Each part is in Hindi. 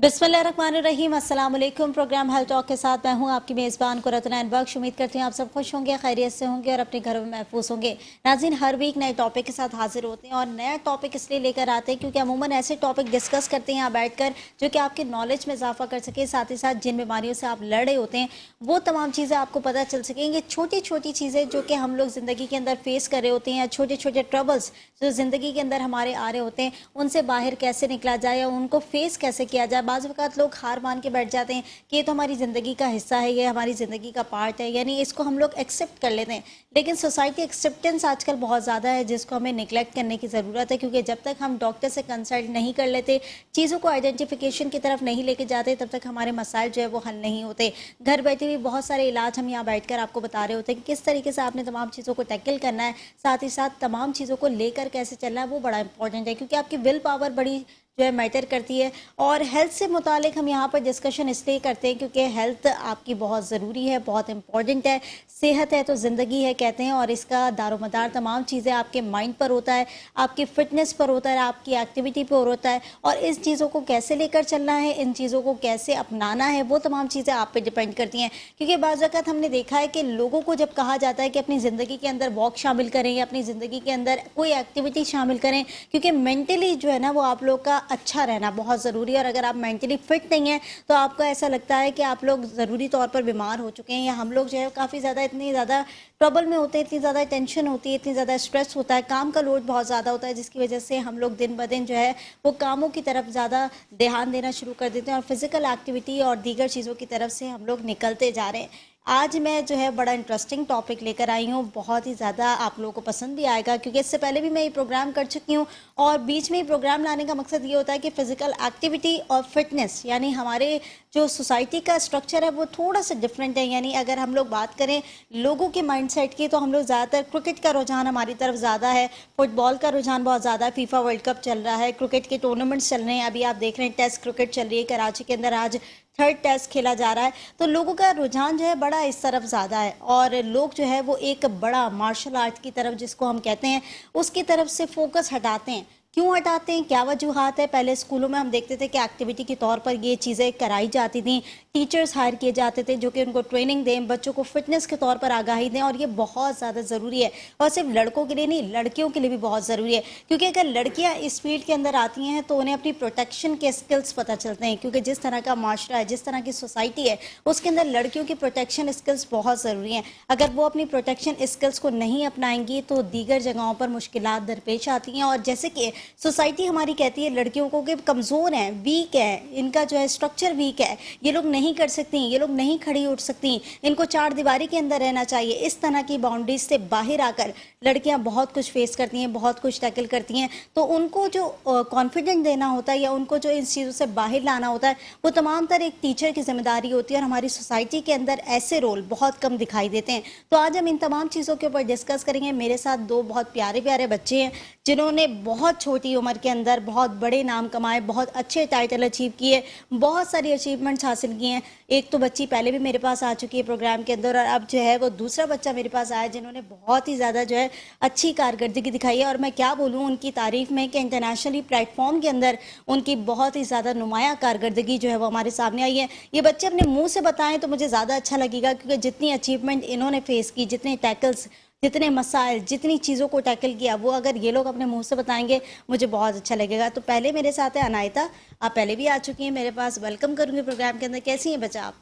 बिस्मिल्लाहिर्रहमानिर्रहीम, अस्सलाम वालेकुम। प्रोग्राम हेल्थ टॉक के साथ मैं हूं आपकी मेज़बान कुरतनैन बख्श। उम्मीद करती हूं आप सब खुश होंगे, खैरियत से होंगे और अपने घरों में महफूज होंगे। नाज़रीन, हर वीक नए टॉपिक के साथ हाजिर होते हैं और नया टॉपिक इसलिए लेकर आते हैं क्योंकि अमूमन ऐसे टॉपिक डिस्कस करते हैं यहाँ बैठकर जो कि आपके नॉलेज में इजाफा कर सके, साथ ही साथ जिन बीमारियों से आप लड़ रहे होते हैं वो तमाम चीज़ें आपको पता चल सकेंगी। छोटी छोटी चीज़ें जो कि हम लोग ज़िंदगी के अंदर फेस कर रहे होते हैं या छोटे छोटे ट्रबल्स जो ज़िंदगी के अंदर हमारे आ रहे होते हैं, उनसे बाहर कैसे निकला जाए या उनको फेस कैसे किया जाए। बाज़ वक़्त लोग हार मान के बैठ जाते हैं कि ये तो हमारी ज़िंदगी का हिस्सा है, ये हमारी ज़िंदगी का पार्ट है, यानी इसको हम लोग एक्सेप्ट कर लेते हैं। लेकिन सोसाइटी एक्सेप्टेंस आजकल बहुत ज़्यादा है जिसको हमें निगलेक्ट करने की ज़रूरत है, क्योंकि जब तक हम डॉक्टर से कंसल्ट नहीं कर लेते, चीज़ों को आइडेंटिफिकेशन की तरफ नहीं लेके जाते, तब तक हमारे मसाइल जो है वो हल नहीं होते। घर बैठे भी बहुत सारे इलाज हम यहाँ बैठकर आपको बता रहे होते हैं कि किस तरीके से आपने तमाम चीज़ों को टैकल करना है, साथ ही साथ तमाम चीज़ों को लेकर कैसे चलना है, वो बड़ा इंपॉर्टेंट है क्योंकि आपकी विल पावर बड़ी जो है मैटर करती है। और हेल्थ से मुतालिक हम यहाँ पर डिस्कशन इसलिए करते हैं क्योंकि हेल्थ आपकी बहुत ज़रूरी है, बहुत इंपॉर्टेंट है। सेहत है तो ज़िंदगी है कहते हैं, और इसका दारोमदार तमाम चीज़ें आपके माइंड पर होता है, आपकी फ़िटनेस पर होता है, आपकी एक्टिविटी पर होता है। और इस चीज़ों को कैसे लेकर चलना है, इन चीज़ों को कैसे अपनाना है, वो तमाम चीज़ें आप पे डिपेंड करती हैं। क्योंकि बाज़ वक़्त हमने देखा है कि लोगों को जब कहा जाता है कि अपनी ज़िंदगी के अंदर वॉक शामिल करें या अपनी ज़िंदगी के अंदर कोई एक्टिविटी शामिल करें, क्योंकि मेंटली जो है ना वो आप लोग का अच्छा रहना बहुत ज़रूरी है। और अगर आप मेंटली फिट नहीं हैं तो आपको ऐसा लगता है कि आप लोग ज़रूरी तौर पर बीमार हो चुके हैं, या हम लोग जो है काफ़ी ज़्यादा इतनी ज़्यादा ट्रबल में होते हैं, इतनी ज़्यादा टेंशन होती है, इतनी ज़्यादा स्ट्रेस होता है, काम का लोड बहुत ज़्यादा होता है, जिसकी वजह से हम लोग दिन ब दिन जो है वो कामों की तरफ ज़्यादा ध्यान देना शुरू कर देते हैं और फिज़िकल एक्टिविटी और दीगर चीज़ों की तरफ से हम लोग निकलते जा रहे हैं। आज मैं जो है बड़ा इंटरेस्टिंग टॉपिक लेकर आई हूँ, बहुत ही ज़्यादा आप लोगों को पसंद भी आएगा क्योंकि इससे पहले भी मैं ये प्रोग्राम कर चुकी हूँ। और बीच में ही प्रोग्राम लाने का मकसद ये होता है कि फ़िज़िकल एक्टिविटी और फिटनेस, यानी हमारे जो सोसाइटी का स्ट्रक्चर है वो थोड़ा सा डिफरेंट है। यानी अगर हम लोग बात करें लोगों के माइंडसेट की, तो हम लोग ज़्यादातर क्रिकेट का रुझान हमारी तरफ ज़्यादा है, फुटबॉल का रुझान बहुत ज़्यादा है, फीफा वर्ल्ड कप चल रहा है, क्रिकेट के टूर्नामेंट्स चल रहे हैं, अभी आप देख रहे हैं टेस्ट क्रिकेट चल रही है कराची के अंदर, आज थर्ड टेस्ट खेला जा रहा है। तो लोगों का रुझान जो है बड़ा इस तरफ ज़्यादा है और लोग जो है वो एक बड़ा मार्शल आर्ट की तरफ, जिसको हम कहते हैं, उसकी तरफ से फोकस हटाते हैं। क्यों हटाते हैं, क्या वजूहात है? पहले स्कूलों में हम देखते थे कि एक्टिविटी के तौर पर ये चीज़ें कराई जाती थी, टीचर्स हायर किए जाते थे जो कि उनको ट्रेनिंग दें, बच्चों को फिटनेस के तौर पर आगाही दें, और ये बहुत ज़्यादा ज़रूरी है। और सिर्फ लड़कों के लिए नहीं, लड़कियों के लिए भी बहुत ज़रूरी है, क्योंकि अगर लड़कियां इस फील्ड के अंदर आती हैं तो उन्हें अपनी प्रोटेक्शन के स्किल्स पता चलते हैं, क्योंकि जिस तरह का माशरा है, जिस तरह की सोसाइटी है, उसके अंदर लड़कियों की प्रोटेक्शन स्किल्स बहुत ज़रूरी हैं। अगर वो अपनी प्रोटेक्शन स्किल्स को नहीं अपनाएंगी तो दीगर जगहों पर मुश्किलात दरपेश आती हैं। और जैसे कि सोसाइटी हमारी कहती है लड़कियों को कि कमज़ोर हैं, वीक है, इनका जो है स्ट्रक्चर वीक है, ये लोग नहीं कर सकती, ये लोग नहीं खड़ी उठ सकती, इनको चार दीवारी के अंदर रहना चाहिए। इस तरह की बाउंड्रीज से बाहर आकर लड़कियां बहुत कुछ फेस करती हैं, बहुत कुछ टैकल करती हैं। तो उनको जो कॉन्फिडेंट देना होता है या उनको जो इन चीज़ों से बाहर लाना होता है, वो तमाम तरह एक टीचर की जिम्मेदारी होती है। और हमारी सोसाइटी के अंदर ऐसे रोल बहुत कम दिखाई देते हैं। तो आज हम इन तमाम चीज़ों के ऊपर डिस्कस करेंगे। मेरे साथ दो बहुत प्यारे प्यारे बच्चे हैं जिन्होंने बहुत छोटी उम्र के अंदर बहुत बड़े नाम कमाए, बहुत अच्छे टाइटल अचीव किए, बहुत सारी अचीवमेंट्स हासिल किए हैं। एक तो बच्ची पहले भी मेरे पास आ चुकी है प्रोग्राम के अंदर, और अब जो है वो दूसरा बच्चा मेरे पास आया जिन्होंने बहुत ही ज़्यादा जो है अच्छी कारकर्दगी दिखाई है। और मैं क्या बोलूँ उनकी तारीफ़ में कि इंटरनेशनली प्लेटफॉर्म के अंदर उनकी बहुत ही ज़्यादा नुमाया कारकर्दगी जो है वो हमारे सामने आई है। ये बच्चे अपने मुँह से बताएं तो मुझे ज़्यादा अच्छा लगेगा, क्योंकि जितनी अचीवमेंट इन्होंने फेस की, जितने टैकल्स, जितने मसाइल, जितनी चीज़ों को टैकल किया, वो अगर ये लोग अपने मुंह से बताएंगे मुझे बहुत अच्छा लगेगा। तो पहले मेरे साथ है अनायता, आप पहले भी आ चुकी हैं मेरे पास, वेलकम करूंगी प्रोग्राम के अंदर। कैसी हैं बच्चा आप?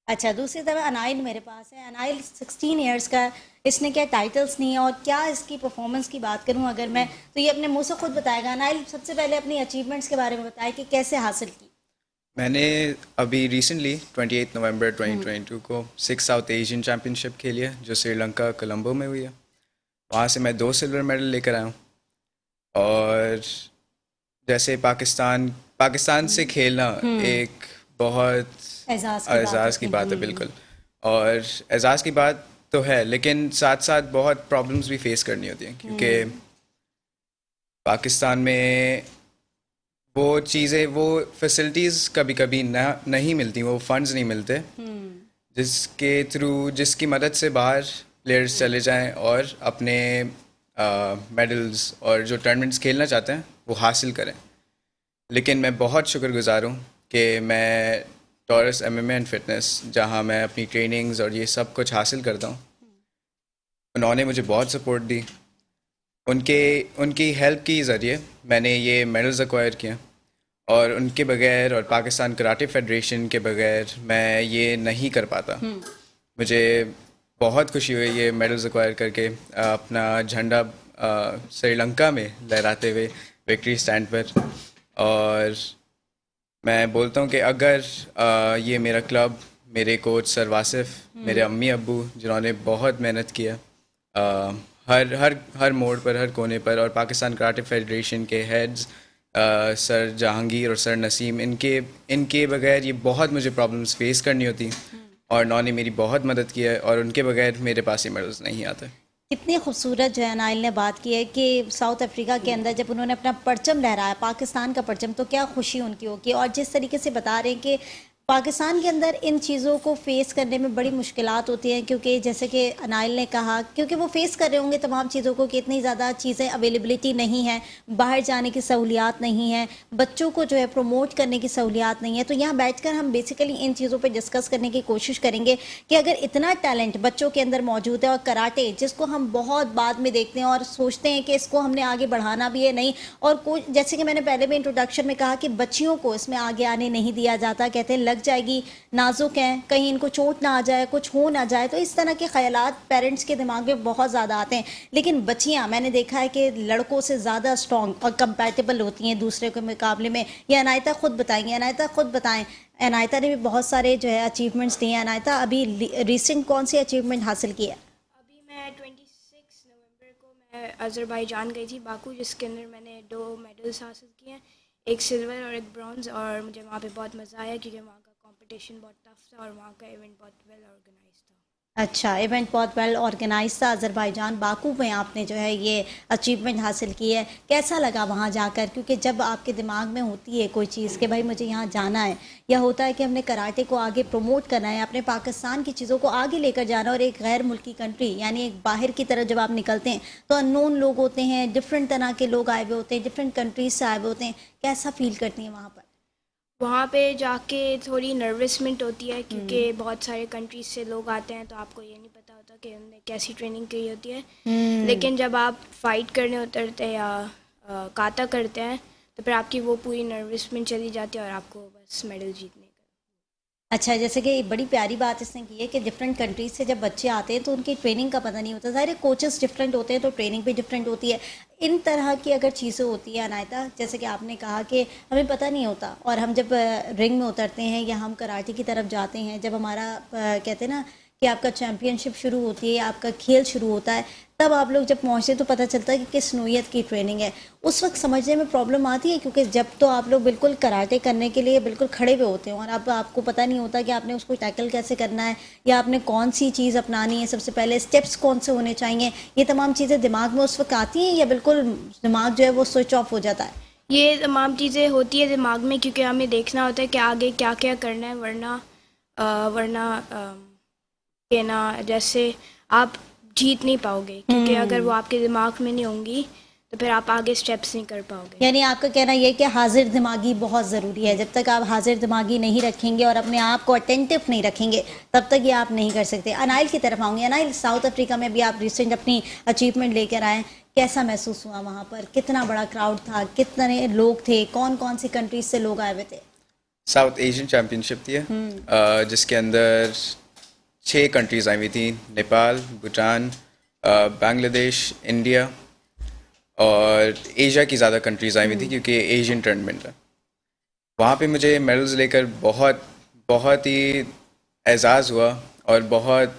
अच्छा, दूसरी तरफ अनाइल मेरे पास है। अनाइल 16 इयर्स का है। इसने क्या टाइटल्स नहीं है, और क्या इसकी परफॉर्मेंस की बात करूं अगर मैं, तो ये अपने मुंह से खुद बताएगा। अनाइल, सबसे पहले अपनी अचीवमेंट्स के बारे में बताएं कि कैसे हासिल की। मैंने अभी रिसेंटली 28 नवंबर 2022 को 6 साउथ एशियन चैम्पियनशिप खेली है जो श्रीलंका कोलंबो में हुई है। वहाँ से मैं 2 सिल्वर मेडल लेकर आया हूँ। और जैसे पाकिस्तान पाकिस्तान से खेलना एक बहुत एजाज की बात एजाज़ की होती बात है, बिल्कुल। और एजाज़ की बात तो है, लेकिन साथ साथ बहुत प्रॉब्लम्स भी फेस करनी होती हैं, क्योंकि पाकिस्तान में वो चीज़ें, वो फैसिलिटीज़ कभी कभी नहीं मिलती, वो फंड्स नहीं मिलते जिसके थ्रू, जिसकी मदद से बाहर प्लेयर्स चले जाएं और अपने मेडल्स और जो टूर्नामेंट्स खेलना चाहते हैं वो हासिल करें। लेकिन मैं बहुत शुक्रगुजार हूँ कि मैं टॉरस MMA एंड फिटनेस, जहाँ मैं अपनी ट्रेनिंग्स और ये सब कुछ हासिल करता हूँ, उन्होंने मुझे बहुत सपोर्ट दी। उनके उनकी हेल्प के ज़रिए मैंने ये मेडल्स एक्वायर किए, और उनके बगैर और पाकिस्तान कराटे फेडरेशन के बगैर मैं ये नहीं कर पाता। मुझे बहुत खुशी हुई ये मेडल्स एक्वायर करके, अपना झंडा श्रीलंका में लहराते हुए विक्ट्री स्टैंड पर। और मैं बोलता हूँ कि अगर ये मेरा क्लब, मेरे कोच सर वासिफ, मेरे अम्मी अब्बू जिन्होंने बहुत मेहनत किया हर हर हर मोड़ पर, हर कोने पर, और पाकिस्तान कराटे फेडरेशन के हेड्स सर जहांगीर और सर नसीम, इनके बगैर ये बहुत मुझे प्रॉब्लम्स फेस करनी होती, और उन्होंने मेरी बहुत मदद की है, और उनके बगैर मेरे पास ये मेडल्स नहीं आते। कितनी खूबसूरत जो है नाइल ने बात की है कि साउथ अफ्रीका के अंदर जब उन्होंने अपना परचम लहराया, पाकिस्तान का परचम, तो क्या खुशी उनकी होगी। और जिस तरीके से बता रहे हैं कि पाकिस्तान के अंदर इन चीज़ों को फेस करने में बड़ी मुश्किलात होती हैं, क्योंकि जैसे कि नाइल ने कहा, क्योंकि वो फेस कर रहे होंगे तमाम चीज़ों को कि इतनी ज़्यादा चीज़ें अवेलेबिलिटी नहीं है, बाहर जाने की सहूलियात नहीं है, बच्चों को जो है प्रमोट करने की सहूलियात नहीं है। तो यहाँ बैठकर हम बेसिकली इन चीज़ों पर डिस्कस करने की कोशिश करेंगे कि अगर इतना टैलेंट बच्चों के अंदर मौजूद है, और कराटे जिसको हम बहुत बाद में देखते हैं और सोचते हैं कि इसको हमने आगे बढ़ाना भी है, नहीं, और कोई, जैसे कि मैंने पहले भी इंट्रोडक्शन में कहा कि बच्चियों को इसमें आगे आने नहीं दिया जाता, कहते हैं लग जाएगी, नाजुक हैं, कहीं इनको चोट ना आ जाए, कुछ हो ना जाए, तो इस तरह के ख्यालात पेरेंट्स के दिमाग में बहुत ज़्यादा आते हैं। लेकिन बच्चियां, मैंने देखा है कि लड़कों से ज़्यादा स्ट्रॉन्ग और कंपैटिबल होती हैं दूसरे के मुकाबले में। ये अनायता खुद बताएंगे, अनायता खुद बताएं। अनायता ने भी बहुत सारे जो है अचीवमेंट्स दिए हैं। अनायता, अभी रिसेंट कौन सी अचीवमेंट हासिल की है? अभी मैं 26 नवंबर को मैं अज़रबैजान गई थी, बाकू, जिसके अंदर मैंने 2 मेडल्स हासिल किए हैं, एक सिल्वर और एक ब्रॉन्ज़। और मुझे वहाँ पे बहुत मज़ा आया क्योंकि वहाँ का कंपटीशन बहुत टफ था और वहाँ का इवेंट बहुत वेल ऑर्गेनाइज था। अच्छा, इवेंट बहुत वेल ऑर्गेनाइज था। अज़रबैजान बाकू में आपने जो है ये अचीवमेंट हासिल की है। कैसा लगा वहाँ जाकर? क्योंकि जब आपके दिमाग में होती है कोई चीज़ कि भाई मुझे यहाँ जाना है, या होता है कि हमने कराटे को आगे प्रमोट करना है, अपने पाकिस्तान की चीज़ों को आगे लेकर जाना, और एक गैर मुल्की कंट्री यानी एक बाहर की तरफ जब आप निकलते हैं तो अननोन लोग होते हैं, डिफरेंट तरह के लोग आए हुए होते हैं, डिफरेंट कंट्रीज से आए हुए होते हैं, कैसा फील करती हैं वहाँ पर? वहाँ पे जाके थोड़ी नर्वसमेंट होती है क्योंकि बहुत सारे कंट्रीज से लोग आते हैं, तो आपको ये नहीं पता होता कि उन्होंने कैसी ट्रेनिंग की होती है। लेकिन जब आप फाइट करने उतरते हैं या काता करते हैं, तो फिर आपकी वो पूरी नर्वसमेंट चली जाती है और आपको बस मेडल जीतने का। अच्छा, जैसे कि बड़ी प्यारी बात इसने की है कि डिफरेंट कंट्रीज से जब बच्चे आते हैं तो उनकी ट्रेनिंग का पता नहीं होता। ज़ाहिर है कोचेस डिफरेंट होते हैं तो ट्रेनिंग भी डिफरेंट होती है। इन तरह की अगर चीज़ें होती है अनायता, जैसे कि आपने कहा कि हमें पता नहीं होता, और हम जब रिंग में उतरते हैं या हम कराटे की तरफ जाते हैं, जब हमारा कहते हैं ना कि आपका चैम्पियनशिप शुरू होती है, आपका खेल शुरू होता है, तब आप लोग जब पहुँचते हैं तो पता चलता है कि किस नौइयत की ट्रेनिंग है। उस वक्त समझने में प्रॉब्लम आती है, क्योंकि जब तो आप लोग बिल्कुल कराटे करने के लिए बिल्कुल खड़े हुए होते हैं, और अब आपको पता नहीं होता कि आपने उसको टैकल कैसे करना है, या आपने कौन सी चीज़ अपनानी है, सबसे पहले स्टेप्स कौन से होने चाहिए, ये तमाम चीज़ें दिमाग में उस वक्त आती हैं, या बिल्कुल दिमाग जो है वो स्विच ऑफ हो जाता है? ये तमाम चीज़ें होती है दिमाग में क्योंकि हमें देखना होता है कि आगे क्या क्या करना है, वरना कि ना, जैसे आप जीत नहीं पाओगे क्योंकि अगर वो आपके दिमाग में नहीं होंगी तो फिर आप आगे स्टेप्स नहीं कर पाओगे। यानी आपका कहना ये कि हाजिर दिमागी बहुत ज़रूरी है। जब तक आप हाजिर दिमागी नहीं रखेंगे और अपने आप को अटेंटिव नहीं रखेंगे, तब तक ये आप नहीं कर सकते। अनाइल की तरफ आऊँगी। अनाइल, साउथ अफ्रीका में भी आप रिसेंट अपनी अचीवमेंट लेकर आए, कैसा महसूस हुआ वहाँ पर? कितना बड़ा क्राउड था, कितने लोग थे, कौन कौन सी कंट्रीज से लोग आए हुए थे? साउथ एशियन चैम्पियनशिप थी जिसके अंदर 6 कंट्रीज़ आई हुई थी, नेपाल, भूटान, बांग्लादेश, इंडिया, और एशिया की ज़्यादा कंट्रीज़ आई हुई थी क्योंकि एशियन टूर्नामेंट है। वहाँ पे मुझे मेडल्स लेकर बहुत ही एजाज़ हुआ और बहुत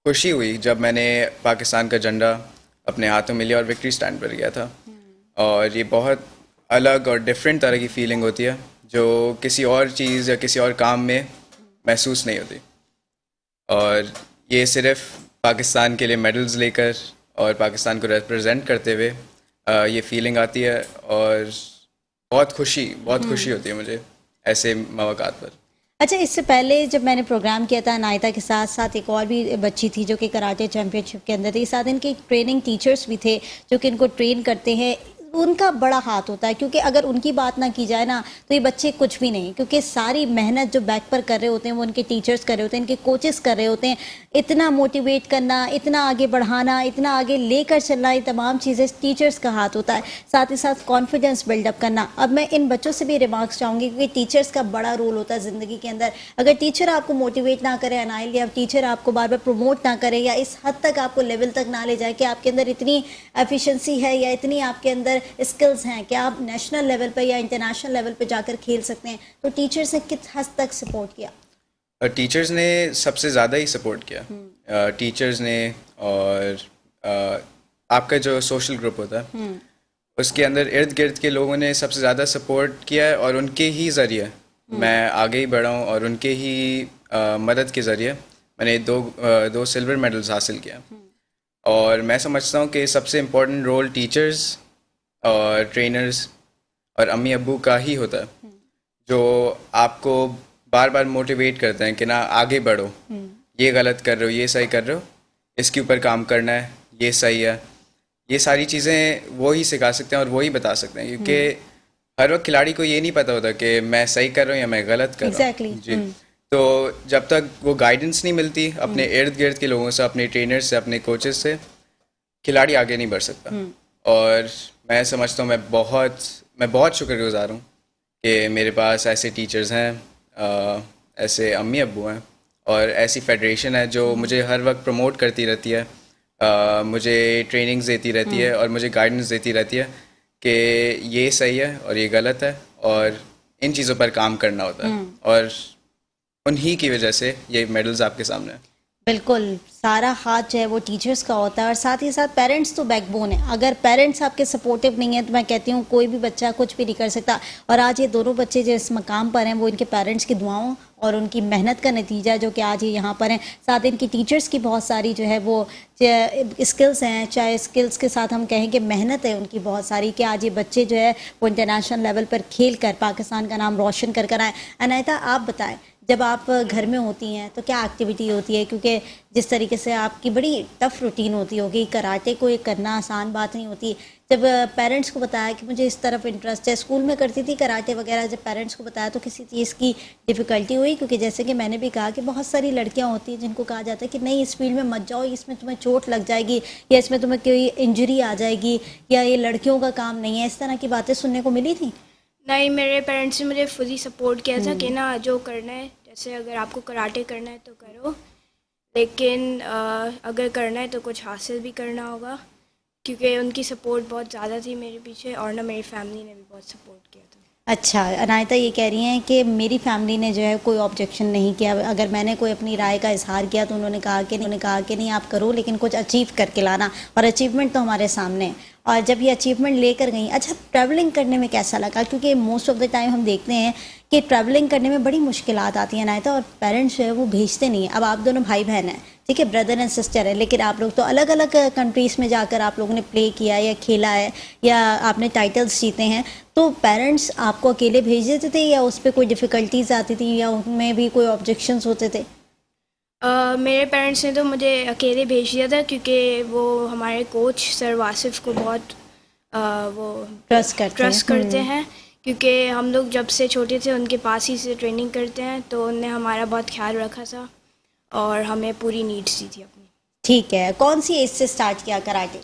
खुशी हुई जब मैंने पाकिस्तान का झंडा अपने हाथों में लिया और विक्ट्री स्टैंड पर गया था। और ये बहुत अलग और डिफरेंट तरह की फीलिंग होती है जो किसी और चीज़ या किसी और काम में महसूस नहीं होती। और ये सिर्फ पाकिस्तान के लिए मेडल्स लेकर और पाकिस्तान को रिप्रेजेंट करते हुए ये फीलिंग आती है, और बहुत खुशी होती है मुझे ऐसे मौक़ात पर। अच्छा, इससे पहले जब मैंने प्रोग्राम किया था अनायता के साथ साथ एक और भी बच्ची थी जो कि कराटे चैम्पियनशिप के अंदर थी, साथ इनके ट्रेनिंग टीचर्स भी थे जो कि इनको ट्रेन करते हैं। उनका बड़ा हाथ होता है, क्योंकि अगर उनकी बात ना की जाए ना तो ये बच्चे कुछ भी नहीं, क्योंकि सारी मेहनत जो बैक पर कर रहे होते हैं वो उनके टीचर्स कर रहे होते हैं, इनके कोचेस कर रहे होते हैं। इतना मोटिवेट करना, इतना आगे बढ़ाना, इतना आगे लेकर चलना, ये तमाम चीज़ें टीचर्स का हाथ होता है। साथ ही साथ कॉन्फिडेंस बिल्डअप करना। अब मैं इन बच्चों से भी रिमार्क्स चाहूँगी, क्योंकि टीचर्स का बड़ा रोल होता है ज़िंदगी के अंदर। अगर टीचर आपको मोटिवेट ना करे अनाइल, या टीचर आपको बार बार प्रमोट ना करे, या इस हद तक आपको लेवल तक ना ले जाए कि आपके अंदर इतनी एफिशिएंसी है या इतनी आपके अंदर स्किल्स हैं कि आप नेशनल लेवल पर या इंटरनेशनल लेवल पर जाकर खेल सकते हैं, तो टीचर्स ने किस हद तक सपोर्ट किया? टीचर्स ने सबसे ज़्यादा ही सपोर्ट किया। टीचर्स ने, और आपका जो सोशल ग्रुप होता है उसके अंदर इर्द गिर्द के लोगों ने सबसे ज़्यादा सपोर्ट किया है, और उनके ही ज़रिए मैं आगे ही बढ़ा हूँ, और उनके ही मदद के ज़रिए मैंने दो सिल्वर मेडल्स हासिल किया। और मैं समझता हूँ कि सबसे इम्पोर्टेंट रोल टीचर्स और ट्रेनर्स और अम्मी अब्बू का ही होता है, जो आपको बार बार मोटिवेट करते हैं कि ना आगे बढ़ो, ये गलत कर रहे हो, ये सही कर रहे हो, इसके ऊपर काम करना है, ये सही है। ये सारी चीज़ें वो ही सिखा सकते हैं और वो ही बता सकते हैं, क्योंकि हर वक्त खिलाड़ी को ये नहीं पता होता कि मैं सही कर रहा हूँ या मैं गलत कर रहा हूँ। जी। तो जब तक वो गाइडेंस नहीं मिलती अपने इर्द गिर्द के लोगों से, अपने ट्रेनर से, अपने कोचेस से, खिलाड़ी आगे नहीं बढ़ सकता। और मैं समझता हूँ मैं बहुत शुक्रगुजार हूँ कि मेरे पास ऐसे टीचर्स हैं, ऐसे अम्मी अब्बू हैं, और ऐसी फेडरेशन है जो मुझे हर वक्त प्रमोट करती रहती है, मुझे ट्रेनिंग्स देती रहती है और मुझे गाइडेंस देती रहती है कि ये सही है और ये गलत है, और इन चीज़ों पर काम करना होता है। और उन्हीं की वजह से ये मेडल्स आपके सामने हैं। बिल्कुल, सारा हाथ जो है वो टीचर्स का होता है, और साथ ही साथ पेरेंट्स तो बैकबोन है। अगर पेरेंट्स आपके सपोर्टिव नहीं है तो मैं कहती हूँ कोई भी बच्चा कुछ भी नहीं कर सकता। और आज ये दोनों बच्चे जो इस मकाम पर हैं वो इनके पेरेंट्स की दुआओं और उनकी मेहनत का नतीजा है, जो कि आज ये यहाँ पर हैं। साथ इनकी टीचर्स की बहुत सारी जो है वो स्किल्स हैं, चाहे स्किल्स के साथ हम कहें कि मेहनत है उनकी बहुत सारी, कि आज ये बच्चे जो है वो इंटरनेशनल लेवल पर खेल कर पाकिस्तान का नाम रोशन कर आए। अनायता, आप बताएं, जब आप घर में होती हैं तो क्या एक्टिविटी होती है, क्योंकि जिस तरीके से आपकी बड़ी टफ रूटीन होती होगी, कराटे को ये करना आसान बात नहीं होती। जब पेरेंट्स को बताया कि मुझे इस तरफ इंटरेस्ट है, स्कूल में करती थी कराटे वगैरह, जब पेरेंट्स को बताया तो किसी चीज़ की डिफ़िकल्टी हुई? क्योंकि जैसे कि मैंने भी कहा कि बहुत सारी लड़कियां होती हैं जिनको कहा जाता है कि नहीं इस फील्ड में मत जाओ, इसमें तुम्हें चोट लग जाएगी, या इसमें तुम्हें कोई इंजरी आ जाएगी, या ये लड़कियों का काम नहीं है, इस तरह की बातें सुनने को मिली थी? नहीं, मेरे पेरेंट्स ने मुझे फुली सपोर्ट किया था कि ना जो करना है, जैसे अगर आपको कराटे करना है तो करो, लेकिन अगर करना है तो कुछ हासिल भी करना होगा, क्योंकि उनकी सपोर्ट बहुत ज़्यादा थी मेरे पीछे, और ना मेरी फैमिली ने भी बहुत सपोर्ट किया था। अच्छा, अनायता ये कह रही हैं कि मेरी फैमिली ने जो है कोई ऑब्जेक्शन नहीं किया, अगर मैंने कोई अपनी राय का इजहार किया तो उन्होंने कहा कि नहीं आप करो, लेकिन कुछ अचीव करके लाना, और अचीवमेंट तो हमारे सामने है। और जब ये अचीवमेंट लेकर गई, अच्छा ट्रैवलिंग करने में कैसा लगा? क्योंकि मोस्ट ऑफ द टाइम हम देखते हैं कि ट्रैवलिंग करने में बड़ी मुश्किलात आती हैं अनायता, और पेरेंट्स जो है वो भेजते नहीं हैं। अब आप दोनों भाई बहन हैं, ठीक है, ब्रदर एंड सिस्टर है, लेकिन आप लोग तो अलग अलग कंट्रीज़ में जाकर आप लोगों ने प्ले किया या खेला है, या आपने टाइटल्स जीते हैं, तो पेरेंट्स आपको अकेले भेज देते थे, या उस पर कोई डिफ़िकल्टीज आती थी, या उनमें भी कोई ऑब्जेक्शंस होते थे? मेरे पेरेंट्स ने तो मुझे अकेले भेज दिया था, क्योंकि वो हमारे कोच सर वासिफ को बहुत वो ट्रस्ट करते हैं, क्योंकि हम लोग जब से छोटे थे उनके पास ही से ट्रेनिंग करते हैं, तो उनने हमारा बहुत ख्याल रखा था और हमें पूरी नीड्स दी थी अपनी। ठीक है, कौन सी एज से स्टार्ट किया कराटे?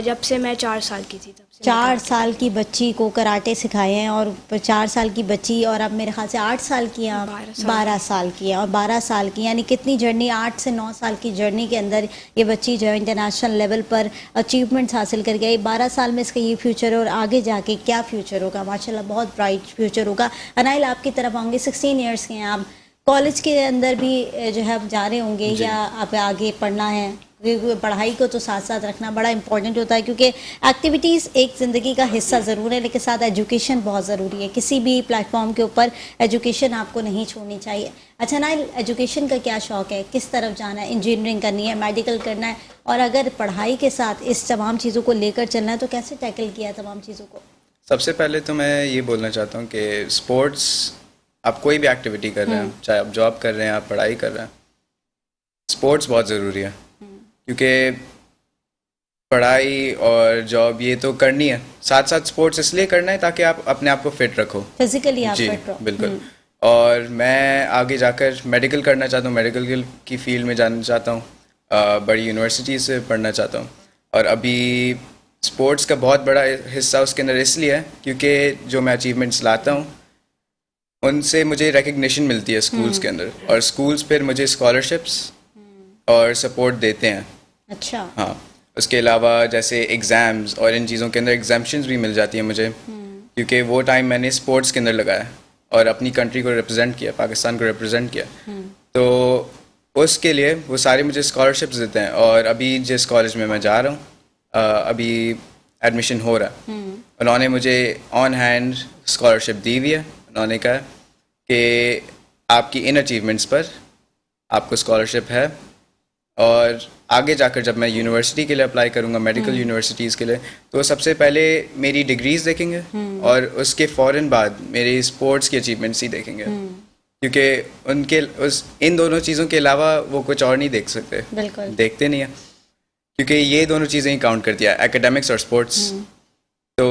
जब से मैं 4 साल की थी तब से। 4 साल की बच्ची को कराटे सिखाए हैं, और 4 साल की बच्ची, और अब मेरे ख्याल से 8 साल की हैं, 12 साल की है, और 12 साल की, यानी कितनी जर्नी, 8 से 9 साल की जर्नी के अंदर ये बच्ची जो है इंटरनेशनल लेवल पर अचीवमेंट्स हासिल कर गई। 12 साल में इसका ये फ्यूचर है, और आगे जाके क्या फ्यूचर होगा, माशाल्लाह बहुत ब्राइट फ्यूचर होगा। अनाइल, आपकी तरफ आऊँगी, 16 ईयर्स के हैं आप, कॉलेज के अंदर भी जो है आप जा रहे होंगे, या आप आगे पढ़ना है? पढ़ाई को तो साथ साथ रखना बड़ा इंपॉर्टेंट होता है, क्योंकि एक्टिविटीज़ एक ज़िंदगी का हिस्सा ज़रूर है, लेकिन साथ एजुकेशन बहुत ज़रूरी है। किसी भी प्लेटफॉर्म के ऊपर एजुकेशन आपको नहीं छोड़नी चाहिए। अच्छा नाइल, एजुकेशन का क्या शौक़ है, किस तरफ जाना है? इंजीनियरिंग करनी है, मेडिकल करना है, और अगर पढ़ाई के साथ इस तमाम चीज़ों को लेकर चलना है तो कैसे टैकल किया तमाम चीज़ों को? सबसे पहले तो मैं ये बोलना चाहता हूँ कि स्पोर्ट्स, आप कोई भी एक्टिविटी कर रहे हैं, चाहे आप जॉब कर रहे हैं, आप पढ़ाई कर रहे हैं, स्पोर्ट्स बहुत ज़रूरी है, क्योंकि पढ़ाई और जॉब ये तो करनी है, साथ साथ स्पोर्ट्स इसलिए करना है ताकि आप अपने आप को फिट रखो। फिजिकली आप जी फिट रहो। बिल्कुल। और मैं आगे जाकर मेडिकल करना चाहता हूँ, मेडिकल की फील्ड में जाना चाहता हूँ, बड़ी यूनिवर्सिटी से पढ़ना चाहता हूँ। और अभी स्पोर्ट्स का बहुत बड़ा हिस्सा उसके अंदर इसलिए है क्योंकि जो मैं अचीवमेंट्स लाता हूँ उनसे मुझे रिकग्निशन मिलती है स्कूल्स के अंदर, और स्कूल्स फिर मुझे स्कॉलरशिप्स और सपोर्ट देते हैं। अच्छा। हाँ, उसके अलावा जैसे एग्ज़ाम्स और इन चीज़ों के अंदर एग्जाम्पशंस भी मिल जाती हैं मुझे, क्योंकि वो टाइम मैंने स्पोर्ट्स के अंदर लगाया और अपनी कंट्री को रिप्रेजेंट किया, पाकिस्तान को रिप्रेजेंट किया। तो उसके लिए वो सारे मुझे स्कॉलरशिप्स देते हैं। और अभी जिस कॉलेज में मैं जा रहा हूँ अभी एडमिशन हो रहा है, उन्होंने मुझे ऑन हैंड स्कॉलरशिप दी हुई है। उन्होंने कहा कि आपकी इन अचीवमेंट्स पर आपको स्कॉलरशिप है, और आगे जाकर जब मैं यूनिवर्सिटी के लिए अप्लाई करूँगा, मेडिकल यूनिवर्सिटीज़ के लिए, तो सबसे पहले मेरी डिग्रीज देखेंगे और उसके फ़ौरन बाद मेरी स्पोर्ट्स की अचीवमेंट्स ही देखेंगे, क्योंकि उनके इन दोनों चीज़ों के अलावा वो कुछ और नहीं देख सकते, बिल्कुल देखते नहीं है, क्योंकि ये दोनों चीज़ें ही काउंट करती है, एकेडमिक्स और स्पोर्ट्स। तो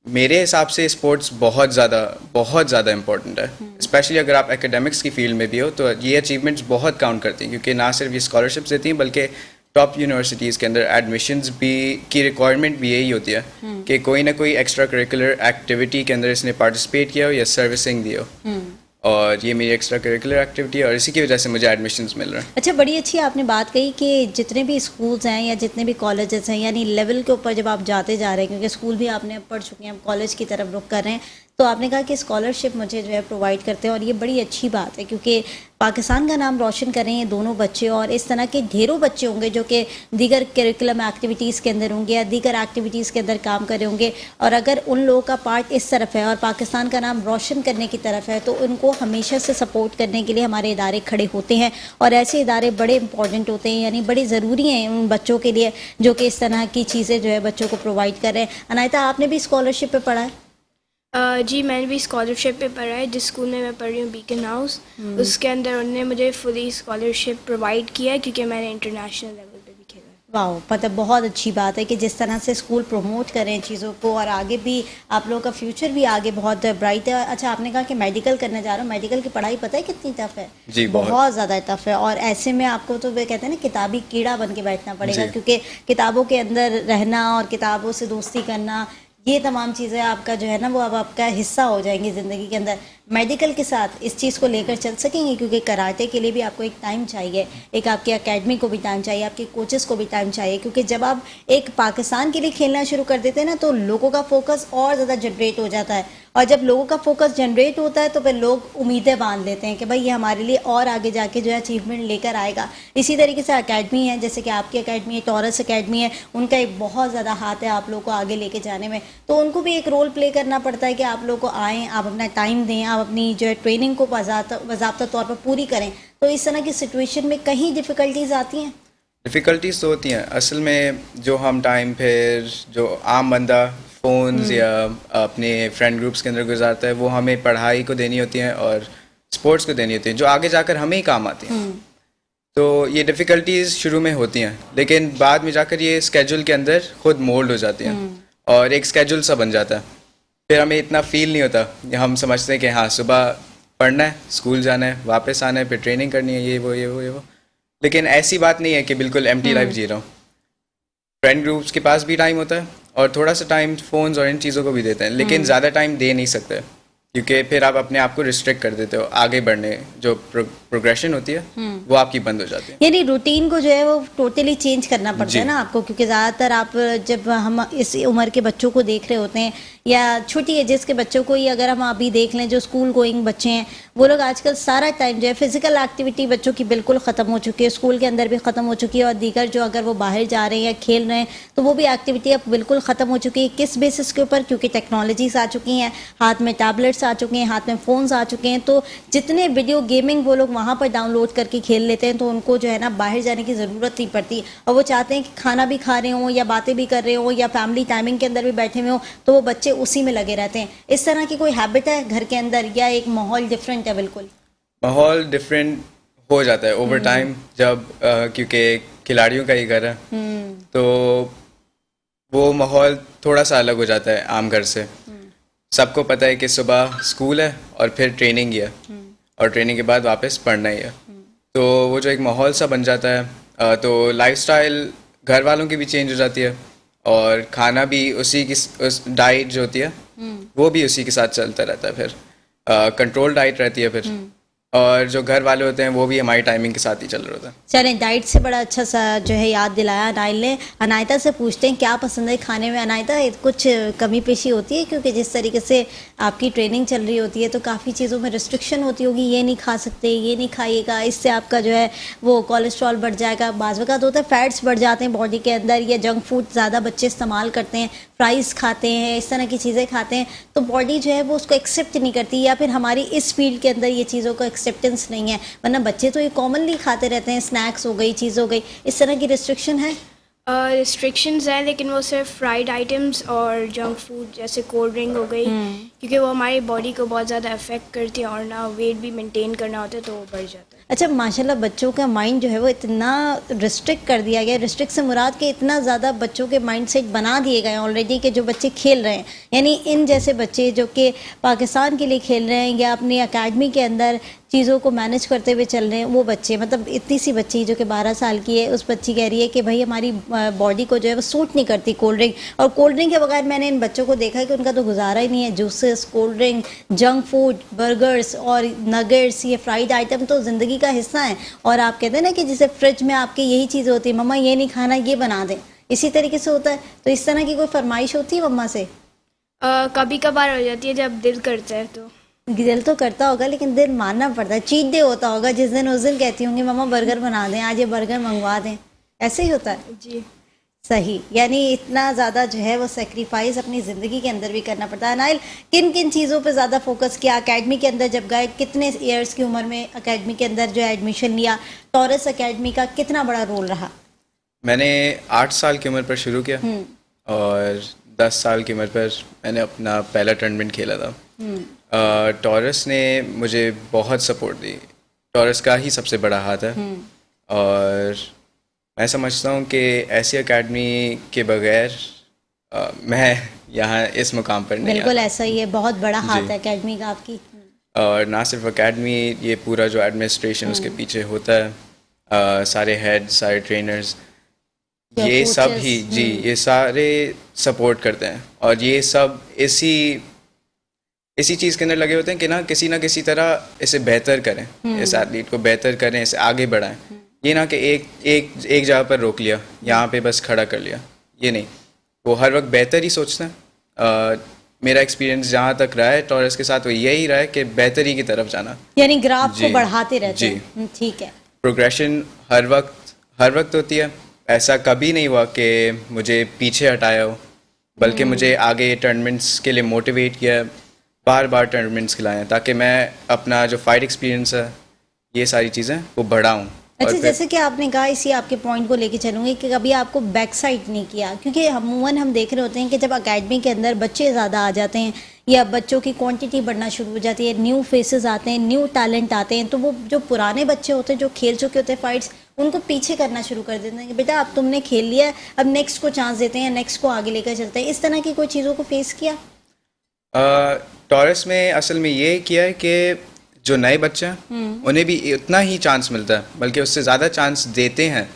मेरे हिसाब से स्पोर्ट्स बहुत ज़्यादा इम्पोर्टेंट है, स्पेशली अगर आप एकेडमिक्स की फील्ड में भी हो, तो ये अचीवमेंट्स बहुत काउंट करती हैं, क्योंकि ना सिर्फ ये स्कॉलरशिप्स देती हैं बल्कि टॉप यूनिवर्सिटीज़ के अंदर एडमिशन्स भी की रिक्वायरमेंट भी यही होती है कि कोई ना कोई एक्स्ट्रा करिकुलर एक्टिविटी के अंदर इसने पार्टिसिपेट किया हो या सर्विसिंग दी हो, और ये मेरी एक्स्ट्रा करिकुलर एक्टिविटी है और इसी की वजह से मुझे एडमिशन्स मिल रहे हैं। अच्छा, बड़ी अच्छी आपने बात कही कि जितने भी स्कूल्स हैं या जितने भी कॉलेजेस हैं, यानी लेवल के ऊपर जब आप जाते जा रहे हैं, क्योंकि स्कूल भी आपने पढ़ चुके हैं, आप कॉलेज की तरफ रुख कर रहे हैं, तो आपने कहा कि स्कॉलरशिप मुझे जो है प्रोवाइड करते हैं, और ये बड़ी अच्छी बात है क्योंकि पाकिस्तान का नाम रोशन कर रहे हैं ये दोनों बच्चे, और इस तरह के ढेरों बच्चे होंगे जो कि दीगर करिकुलम एक्टिविटीज़ के अंदर होंगे या दीगर एक्टिविटीज़ के अंदर काम कर रहे होंगे, और अगर उन लोगों का पार्ट इस तरफ है और पाकिस्तान का नाम रोशन करने की तरफ है, तो उनको हमेशा से सपोर्ट करने के लिए हमारे इदारे खड़े होते हैं, और ऐसे इदारे बड़े इंपॉर्टेंट होते हैं, यानी बड़ी ज़रूरी हैं उन बच्चों के लिए जो कि इस तरह की चीज़ें जो है बच्चों को प्रोवाइड कर रहे हैं। अनायता, आपने भी स्कॉलरशिप पे पढ़ा है? जी, मैंने भी स्कॉलरशिप पे पढ़ा है। जिस स्कूल में मैं पढ़ रही हूँ, बीकन हाउस, उसके अंदर उन्होंने मुझे फुली स्कॉलरशिप प्रोवाइड किया है क्योंकि मैंने इंटरनेशनल लेवल पे भी खेला है। वाह, मतलब बहुत अच्छी बात है कि जिस तरह से स्कूल प्रमोट करें चीज़ों को, और आगे भी आप लोगों का फ्यूचर भी आगे बहुत ब्राइट है। अच्छा, आपने कहा कि मेडिकल करने जा रहा हूँ, मेडिकल की पढ़ाई पता है कितनी टफ है? जी, बहुत ज़्यादा टफ है, और ऐसे में आपको तो वे कहते हैं ना किताबी कीड़ा बन के बैठना पड़ेगा, क्योंकि किताबों के अंदर रहना और किताबों से दोस्ती करना, ये तमाम चीज़ें आपका जो है ना वो अब आपका हिस्सा हो जाएंगी ज़िंदगी के अंदर। मेडिकल के साथ इस चीज़ को लेकर चल सकेंगे, क्योंकि कराटे के लिए भी आपको एक टाइम चाहिए, एक आपकी एकेडमी को भी टाइम चाहिए, आपके कोचेस को भी टाइम चाहिए, क्योंकि जब आप एक पाकिस्तान के लिए खेलना शुरू कर देते हैं ना, तो लोगों का फोकस और ज़्यादा जनरेट हो जाता है, और जब लोगों का फोकस जनरेट होता है तो फिर लोग उम्मीदें बांध लेते हैं कि भाई ये हमारे लिए और आगे जाके जो है अचीवमेंट लेकर आएगा। इसी तरीके से एकेडमी है, जैसे कि आपकी एकेडमी है, टॉरस एकेडमी है, उनका एक बहुत ज़्यादा हाथ है आप लोगों को आगे लेके जाने में, तो उनको भी एक रोल प्ले करना पड़ता है कि आप लोग को आएँ, आप अपना टाइम दें, आप अपनी जो है ट्रेनिंग को बाज़ाब्ता तौर पर पूरी करें। तो इस तरह की सिचुएशन में कहीं डिफ़िकल्टीज़ आती हैं? डिफ़िकल्टीज तो होती हैं असल में, जो हम टाइम फिर जो आम बंदा फ़ोन्स या अपने फ्रेंड ग्रुप्स के अंदर गुजारता है, वो हमें पढ़ाई को देनी होती हैं और स्पोर्ट्स को देनी होती हैं, जो आगे जाकर हमें ही काम आती हैं। तो ये डिफ़िकल्टीज़ शुरू में होती हैं, लेकिन बाद में जाकर ये स्केड्यूल के अंदर खुद मोल्ड हो जाती हैं और एक स्केड्यूल सा बन जाता है। फिर हमें इतना फ़ील नहीं होता, हम समझते हैं कि हाँ सुबह पढ़ना है, स्कूल जाना है, वापस आना है, फिर ट्रेनिंग करनी है, ये वो। लेकिन ऐसी बात नहीं है कि बिल्कुल एम्प्टी लाइफ जी रहा हूँ। फ्रेंड ग्रुप्स के पास भी टाइम होता है और थोड़ा सा टाइम फ़ोन्स और इन चीज़ों को भी देते हैं, लेकिन ज़्यादा टाइम दे नहीं सकते, क्योंकि फिर आप अपने आप को रिस्ट्रिक्ट कर देते हो, आगे बढ़ने जो प्रोग्रेशन होती है वो आपकी बंद हो जाती है। यानी रूटीन को जो है वो टोटली चेंज करना पड़ता है ना आपको, क्योंकि ज़्यादातर आप जब हम इस उम्र के बच्चों को देख रहे होते हैं या छोटी एजेस के बच्चों को ही अगर हम अभी देख लें, जो स्कूल गोइंग बच्चे हैं, वो लोग आजकल सारा टाइम जो है फिजिकल एक्टिविटी बच्चों की बिल्कुल ख़त्म हो चुकी है, स्कूल के अंदर भी ख़त्म हो चुकी है, और दीगर जो अगर वो बाहर जा रहे हैं या खेल रहे हैं तो वो भी एक्टिविटी अब बिल्कुल ख़त्म हो चुकी है। किस बेसिस के ऊपर? क्योंकि टेक्नोलॉजीज़ आ चुकी हैं, हाथ में टैबलेट्स आ चुके हैं, हाथ में फ़ोन्स आ चुके हैं, तो जितने वीडियो गेमिंग वो लोग वहाँ पर डाउनलोड करके खेल लेते हैं, तो उनको जो है ना बाहर जाने की ज़रूरत नहीं पड़ती, और वो चाहते हैं कि खाना भी खा रहे हों या बातें भी कर रहे हों या फैमिली टाइमिंग के अंदर भी बैठे हुए हों, तो वो बच्चे उसी में लगे रहते हैं। इस तरह की कोई हैबिट है घर के अंदर, या एक माहौल डिफरेंट है? बिल्कुल माहौल डिफरेंट हो जाता है ओवर टाइम, जब क्योंकि खिलाड़ियों का ही घर है, तो वो माहौल थोड़ा सा अलग हो जाता है आम घर से। सबको पता है कि सुबह स्कूल है और फिर ट्रेनिंग ही है, और ट्रेनिंग के बाद वापस पढ़ना ही है। तो वो जो एक माहौल सा बन जाता है, तो लाइफस्टाइल घर वालों की भी चेंज हो जाती है, और खाना भी उसी की, उस डाइट जो होती है वो भी उसी के साथ चलता रहता है। फिर कंट्रोल डाइट रहती है फिर, और जो घर वाले होते हैं वो भी हमारी टाइमिंग के साथ ही चल रहा होता है। चलें, डाइट से बड़ा अच्छा सा जो है याद दिलाया अनाइल ने। अनायता से पूछते हैं क्या पसंद है खाने में। अनायता, कुछ कमी पेशी होती है, क्योंकि जिस तरीके से आपकी ट्रेनिंग चल रही होती है तो काफ़ी चीज़ों में रिस्ट्रिक्शन होती होगी, ये नहीं खा सकते, ये नहीं खाइएगा, इससे आपका जो है वो कोलेस्ट्रॉल बढ़ जाएगा, बाज़ वक़्त होता है फैट्स बढ़ जाते हैं बॉडी के अंदर, या जंक फूड ज़्यादा बच्चे इस्तेमाल करते हैं, फ्राइज़ खाते हैं, इस तरह की चीज़ें खाते हैं, तो बॉडी जो है वो उसको एक्सेप्ट नहीं करती, या फिर हमारी इस फील्ड के अंदर ये चीज़ों का एक्सेप्टेंस नहीं है। वरना बच्चे तो ये कॉमनली खाते रहते हैं, स्नैक्स हो गई, चीज़ हो गई, इस तरह की रिस्ट्रिक्शन है? रिस्ट्रिक्शंस हैं, लेकिन वो सिर्फ फ्राइड आइटम्स और जंक फूड जैसे कोल्ड ड्रिंक हो गई, क्योंकि वो हमारी बॉडी को बहुत ज़्यादा अफेक्ट करती है, और ना वेट भी मेंटेन करना होता है तो वो बढ़ जाता है। अच्छा, माशाल्लाह बच्चों का माइंड जो है वो इतना रिस्ट्रिक्ट कर दिया गया, रिस्ट्रिक्ट से मुराद के इतना ज़्यादा बच्चों के माइंड सेट बना दिए गए हैं ऑलरेडी, कि जो बच्चे खेल रहे हैं, यानी इन जैसे बच्चे जो कि पाकिस्तान के लिए खेल रहे हैं या अपनी अकेडमी के अंदर चीज़ों को मैनेज करते हुए चल रहे हैं, वो बच्चे, मतलब इतनी सी बच्ची जो कि 12 साल की है, उस बच्ची कह रही है कि भाई हमारी बॉडी को जो है वो सूट नहीं करती कोल्ड ड्रिंक, और कोल्ड ड्रिंक के बगैर मैंने इन बच्चों को देखा है कि उनका तो गुजारा ही नहीं है। Juices, cold drink, junk food, burgers और नगेट्स, ये फ्राइड आइटम तो ज़िंदगी का हिस्सा है। और आप कहते हैं ना कि जैसे फ्रिज में आपके यही चीज़ होती है, मम्मा ये नहीं खाना, ये बना दें, इसी तरीके से होता है। तो इस तरह की कोई फरमाइश होती है मम्मा से? कभी कभार हो जाती है जब दिल करता है तो। दिल तो करता होगा, लेकिन दिल मानना पड़ता है। चीट डे होता होगा जिस दिन, उस दिन कहती होंगी मम्मा बर्गर बना दें, आज ये बर्गर मंगवा दें, ऐसे ही होता है? जी सही, यानी इतना ज़्यादा जो है वो सेक्रीफाइस अपनी ज़िंदगी के अंदर भी करना पड़ता है। नाइल, किन किन चीज़ों पे ज़्यादा फोकस किया अकेडमी के अंदर जब गए? कितने ईयर्स की उम्र में अकेडमी के अंदर जो एडमिशन लिया? टॉरस अकेडमी का कितना बड़ा रोल रहा? मैंने 8 साल की उम्र पर शुरू किया, और 10 साल की उम्र पर मैंने अपना पहला टूर्नामेंट खेला था। टॉरस ने मुझे बहुत सपोर्ट दी, टॉरस का ही सबसे बड़ा हाथ है, और मैं समझता हूँ कि ऐसी एकेडमी के बगैर मैं यहाँ इस मुकाम पर नहीं बिल्कुल आता। ऐसा ही है, बहुत बड़ा हाथ है एकेडमी का आपकी। और ना सिर्फ एकेडमी, ये पूरा जो एडमिनिस्ट्रेशन उसके पीछे होता है, सारे हेड, सारे ट्रेनर्स, या ये सब coaches, ही जी, ये सारे सपोर्ट करते हैं, और ये सब इसी चीज़ के अंदर लगे होते हैं कि ना किसी तरह इसे बेहतर करें, इस एथलीट को बेहतर करें, इसे आगे बढ़ाएं। ये ना कि एक जगह पर रोक लिया, यहाँ पे बस खड़ा कर लिया, ये नहीं, वो हर वक्त बेहतर ही सोचते हैं। मेरा एक्सपीरियंस जहाँ तक रहा है टॉरस के साथ, वो यही रहा है कि बेहतरी की तरफ जाना, यानी ग्राफ को जी, बढ़ाते रहते जी। हैं। ठीक है, प्रोग्रेशन हर वक्त होती है। ऐसा कभी नहीं हुआ कि मुझे पीछे हटाया हो, बल्कि मुझे आगे टूर्नामेंट्स के लिए मोटिवेट किया, बार बार टूर्नामेंट्स खिलाए हैं, ताकि मैं अपना जो फाइट एक्सपीरियंस है, ये सारी चीज़ें वो बढ़ाऊँ। अच्छा, जैसे कि आपने कहा, इसी आपके पॉइंट को लेके चलूँगी कि कभी आपको बैक साइड नहीं किया, क्योंकि अमूमन हम देख रहे होते हैं कि जब अकेडमी के अंदर बच्चे ज़्यादा आ जाते हैं या बच्चों की क्वांटिटी बढ़ना शुरू हो जाती है, न्यू फेसेस आते हैं, न्यू टैलेंट आते हैं, तो वो जो पुराने बच्चे होते हैं जो खेल चुके होते हैं फाइट्स, उनको पीछे करना शुरू कर देते हैं कि बेटा अब तुमने खेल लिया है, अब नेक्स्ट को चांस देते हैं, नेक्स्ट को आगे लेकर चलते हैं। इस तरह की कोई चीज़ों को फेस किया? टॉरस में असल में ये किया है कि जो नए बच्चे हैं उन्हें भी उतना ही चांस मिलता है, बल्कि उससे ज़्यादा चांस देते हैं,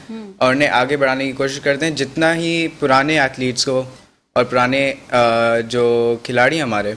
और उन्हें आगे बढ़ाने की कोशिश करते हैं जितना ही पुराने एथलीट्स को और पुराने जो खिलाड़ी हमारे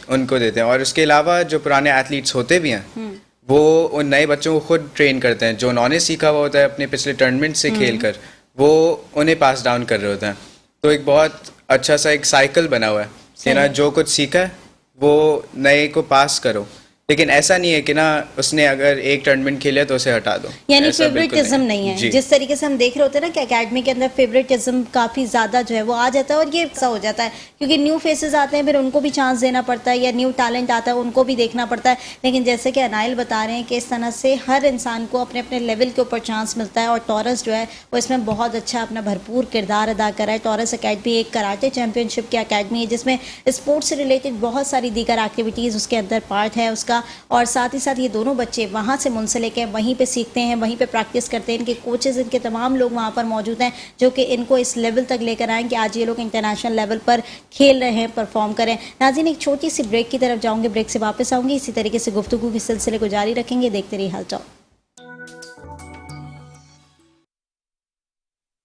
उनको देते हैं। और उसके अलावा जो पुराने एथलीट्स होते भी हैं, वो उन नए बच्चों को खुद ट्रेन करते हैं, जो उन्होंने सीखा हुआ होता है अपने पिछले टूर्नामेंट से खेल कर, वो उन्हें पास डाउन कर रहे होते हैं। तो एक बहुत अच्छा सा एक साइकिल बना हुआ है कि ना जो कुछ सीखा है वो नए को पास करो, लेकिन ऐसा नहीं है कि ना उसने अगर एक टूर्नामेंट खेला तो उसे हटा दो, यानी ऐसा बिल्कुल फेवरेटिज्म नहीं है। जी। जिस तरीके से हम देख रहे होते हैं ना कि एकेडमी के अंदर फेवरेटिज्म काफ़ी ज़्यादा जो है वो आ जाता है, और ये ऐसा हो जाता है क्योंकि न्यू फेसेस आते हैं, फिर उनको भी चांस देना पड़ता है, या न्यू टैलेंट आता है उनको भी देखना पड़ता है। लेकिन जैसे कि अनाइल बता रहे हैं कि इस तरह से हर इंसान को अपने अपने लेवल के ऊपर चांस मिलता है, और टॉरस जो है वो इसमें बहुत अच्छा अपना भरपूर किरदार अदा कर रहा है। टॉरस अकेडमी एक कराटे चैम्पियनशिप की अकेडमी है जिसमें स्पोर्ट्स से रिलेटेड बहुत सारी दीगर एक्टिविटीज़ उसके अंदर पार्ट है उसका। का, और साथ ही साथ ये दोनों बच्चे वहाँ से मुंसलिक हैं, वहीं पे सीखते हैं, वहीं पे प्रैक्टिस करते हैं। इनके कोचेज़, इनके तमाम लोग वहाँ पर मौजूद हैं जो कि इनको इस लेवल तक लेकर आएँ कि आज ये लोग इंटरनेशनल लेवल पर खेल रहे हैं, परफॉर्म करें। नाज़रीन, एक छोटी सी ब्रेक की तरफ जाऊँगी, ब्रेक से वापस आऊँगी, इसी तरीके से गुफ्तगू के सिलसिले को जारी रखेंगे। देखते रहिए हाल चाल।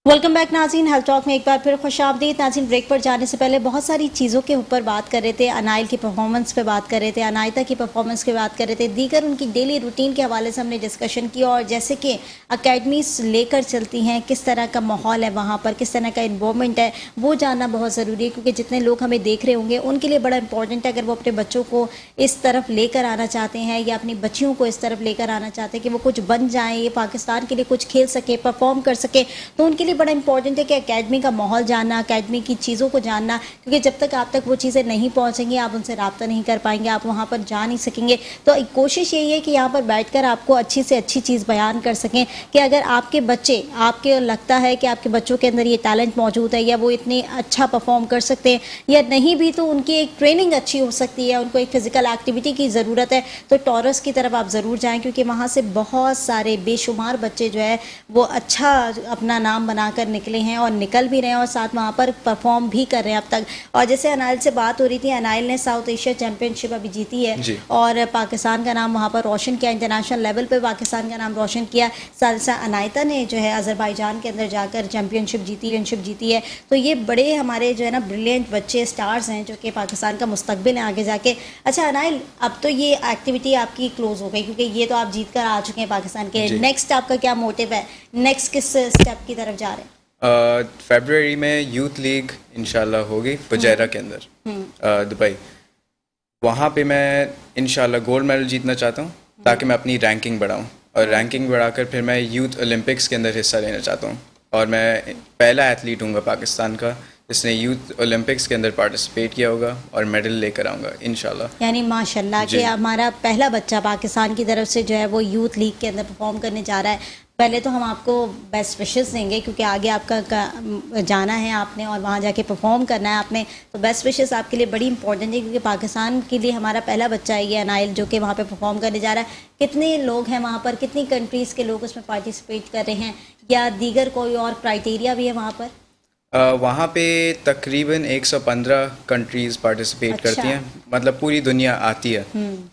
वेलकम बैक नाज़रीन, हेल्थ टॉक में एक बार फिर खुशामदीद। नाज़रीन, ब्रेक पर जाने से पहले बहुत सारी चीज़ों के ऊपर बात कर रहे थे। अनाइल की परफॉर्मेंस पे बात कर रहे थे, अनायता की परफॉर्मेंस की बात कर रहे थे, दीगर उनकी डेली रूटीन के हवाले से हमने डिस्कशन किया, और जैसे कि अकेडमीज लेकर चलती हैं, किस तरह का माहौल है वहाँ पर, किस तरह का इन्वॉल्वमेंट है, वो जानना बहुत ज़रूरी है। क्योंकि जितने लोग हमें देख रहे होंगे उनके लिए बड़ा इंपॉर्टेंट है, अगर वो अपने बच्चों को इस तरफ लेकर आना चाहते हैं या अपनी बच्चियों को इस तरफ लेकर आना चाहते हैं कि वो कुछ बन जाएँ, ये पाकिस्तान के लिए कुछ खेल सके, परफॉर्म कर सके, तो उनके लिए बड़ा इंपॉर्टेंट है कि एकेडमी का माहौल जानना, एकेडमी की चीज़ों को जानना। क्योंकि जब तक आप तक वो चीज़ें नहीं पहुंचेंगी, आप उनसे रब्ता नहीं कर पाएंगे, आप वहां पर जा नहीं सकेंगे। तो एक कोशिश यही है कि यहाँ पर बैठकर आपको अच्छी से अच्छी चीज़ बयान कर सकें कि अगर आपके बच्चे, आपके लगता है कि आपके बच्चों के अंदर ये टैलेंट मौजूद है या वो इतने अच्छा परफॉर्म कर सकते हैं, या नहीं भी तो उनकी एक ट्रेनिंग अच्छी हो सकती है, उनको एक फ़िज़िकल एक्टिविटी की ज़रूरत है, तो टॉरस की तरफ आप ज़रूर जाएँ। क्योंकि वहाँ से बहुत सारे बेशुमार बच्चे जो है वो अच्छा अपना नाम बनाकर निकले हैं और निकल भी रहे हैं, और साथ वहाँ पर परफॉर्म भी कर रहे हैं अब तक। और जैसे अनाइल से बात हो रही थी, अनाइल ने साउथ एशिया चैम्पियनशिप अभी जीती है और पाकिस्तान का नाम वहाँ पर रोशन किया, इंटरनेशनल लेवल पे पाकिस्तान का नाम रोशन किया। सालसा अनायता ने जो है अज़रबैजान के अंदर जाकर चैम्पियनशिप जीती है। तो ये बड़े हमारे जो है ना ब्रिलियंट बच्चे, स्टार्स हैं जो कि पाकिस्तान का मुस्तकबिल है आगे जाके। अच्छा अनाइल, अब तो ये एक्टिविटी आपकी क्लोज हो गई, क्योंकि ये तो आप जीत कर आ चुके हैं पाकिस्तान के। नेक्स्ट आपका क्या मोटिव है, नेक्स्ट किस स्टेप की तरफ जा रहे हैं? फरवरी में यूथ लीग इंशाल्लाह होगी फुजैरा के अंदर, दुबई। वहाँ पे मैं इंशाल्लाह गोल्ड मेडल जीतना चाहता हूँ ताकि मैं अपनी रैंकिंग बढ़ाऊँ, और रैंकिंग बढ़ाकर फिर मैं यूथ ओलंपिक्स के अंदर हिस्सा लेना चाहता हूँ। और मैं पहला एथलीट हूँगा पाकिस्तान का जिसने यूथ ओलंपिक्स के अंदर पार्टिसिपेट किया होगा, और मेडल लेकर आऊँगा इंशाल्लाह। यानी माशाल्लाह कि हमारा पहला बच्चा पाकिस्तान की तरफ से जो है वो यूथ लीग के अंदर परफॉर्म करने जा रहा है। पहले तो हम आपको बेस्ट विशेस देंगे, क्योंकि आगे आपका जाना है आपने और वहाँ जाके परफॉर्म करना है आपने, तो बेस्ट विशेस आपके लिए बड़ी इंपॉर्टेंट है। क्योंकि पाकिस्तान के लिए हमारा पहला बच्चा है ये अनाइल, जो कि वहाँ पे परफॉर्म करने जा रहा है। कितने लोग हैं वहाँ पर, कितनी कंट्रीज़ के लोग उसमें पार्टिसिपेट कर रहे हैं, या दीगर कोई और क्राइटेरिया भी है वहाँ पर? वहाँ पे तकरीबन 115 कंट्रीज़ पार्टिसिपेट करती हैं, मतलब पूरी दुनिया आती है,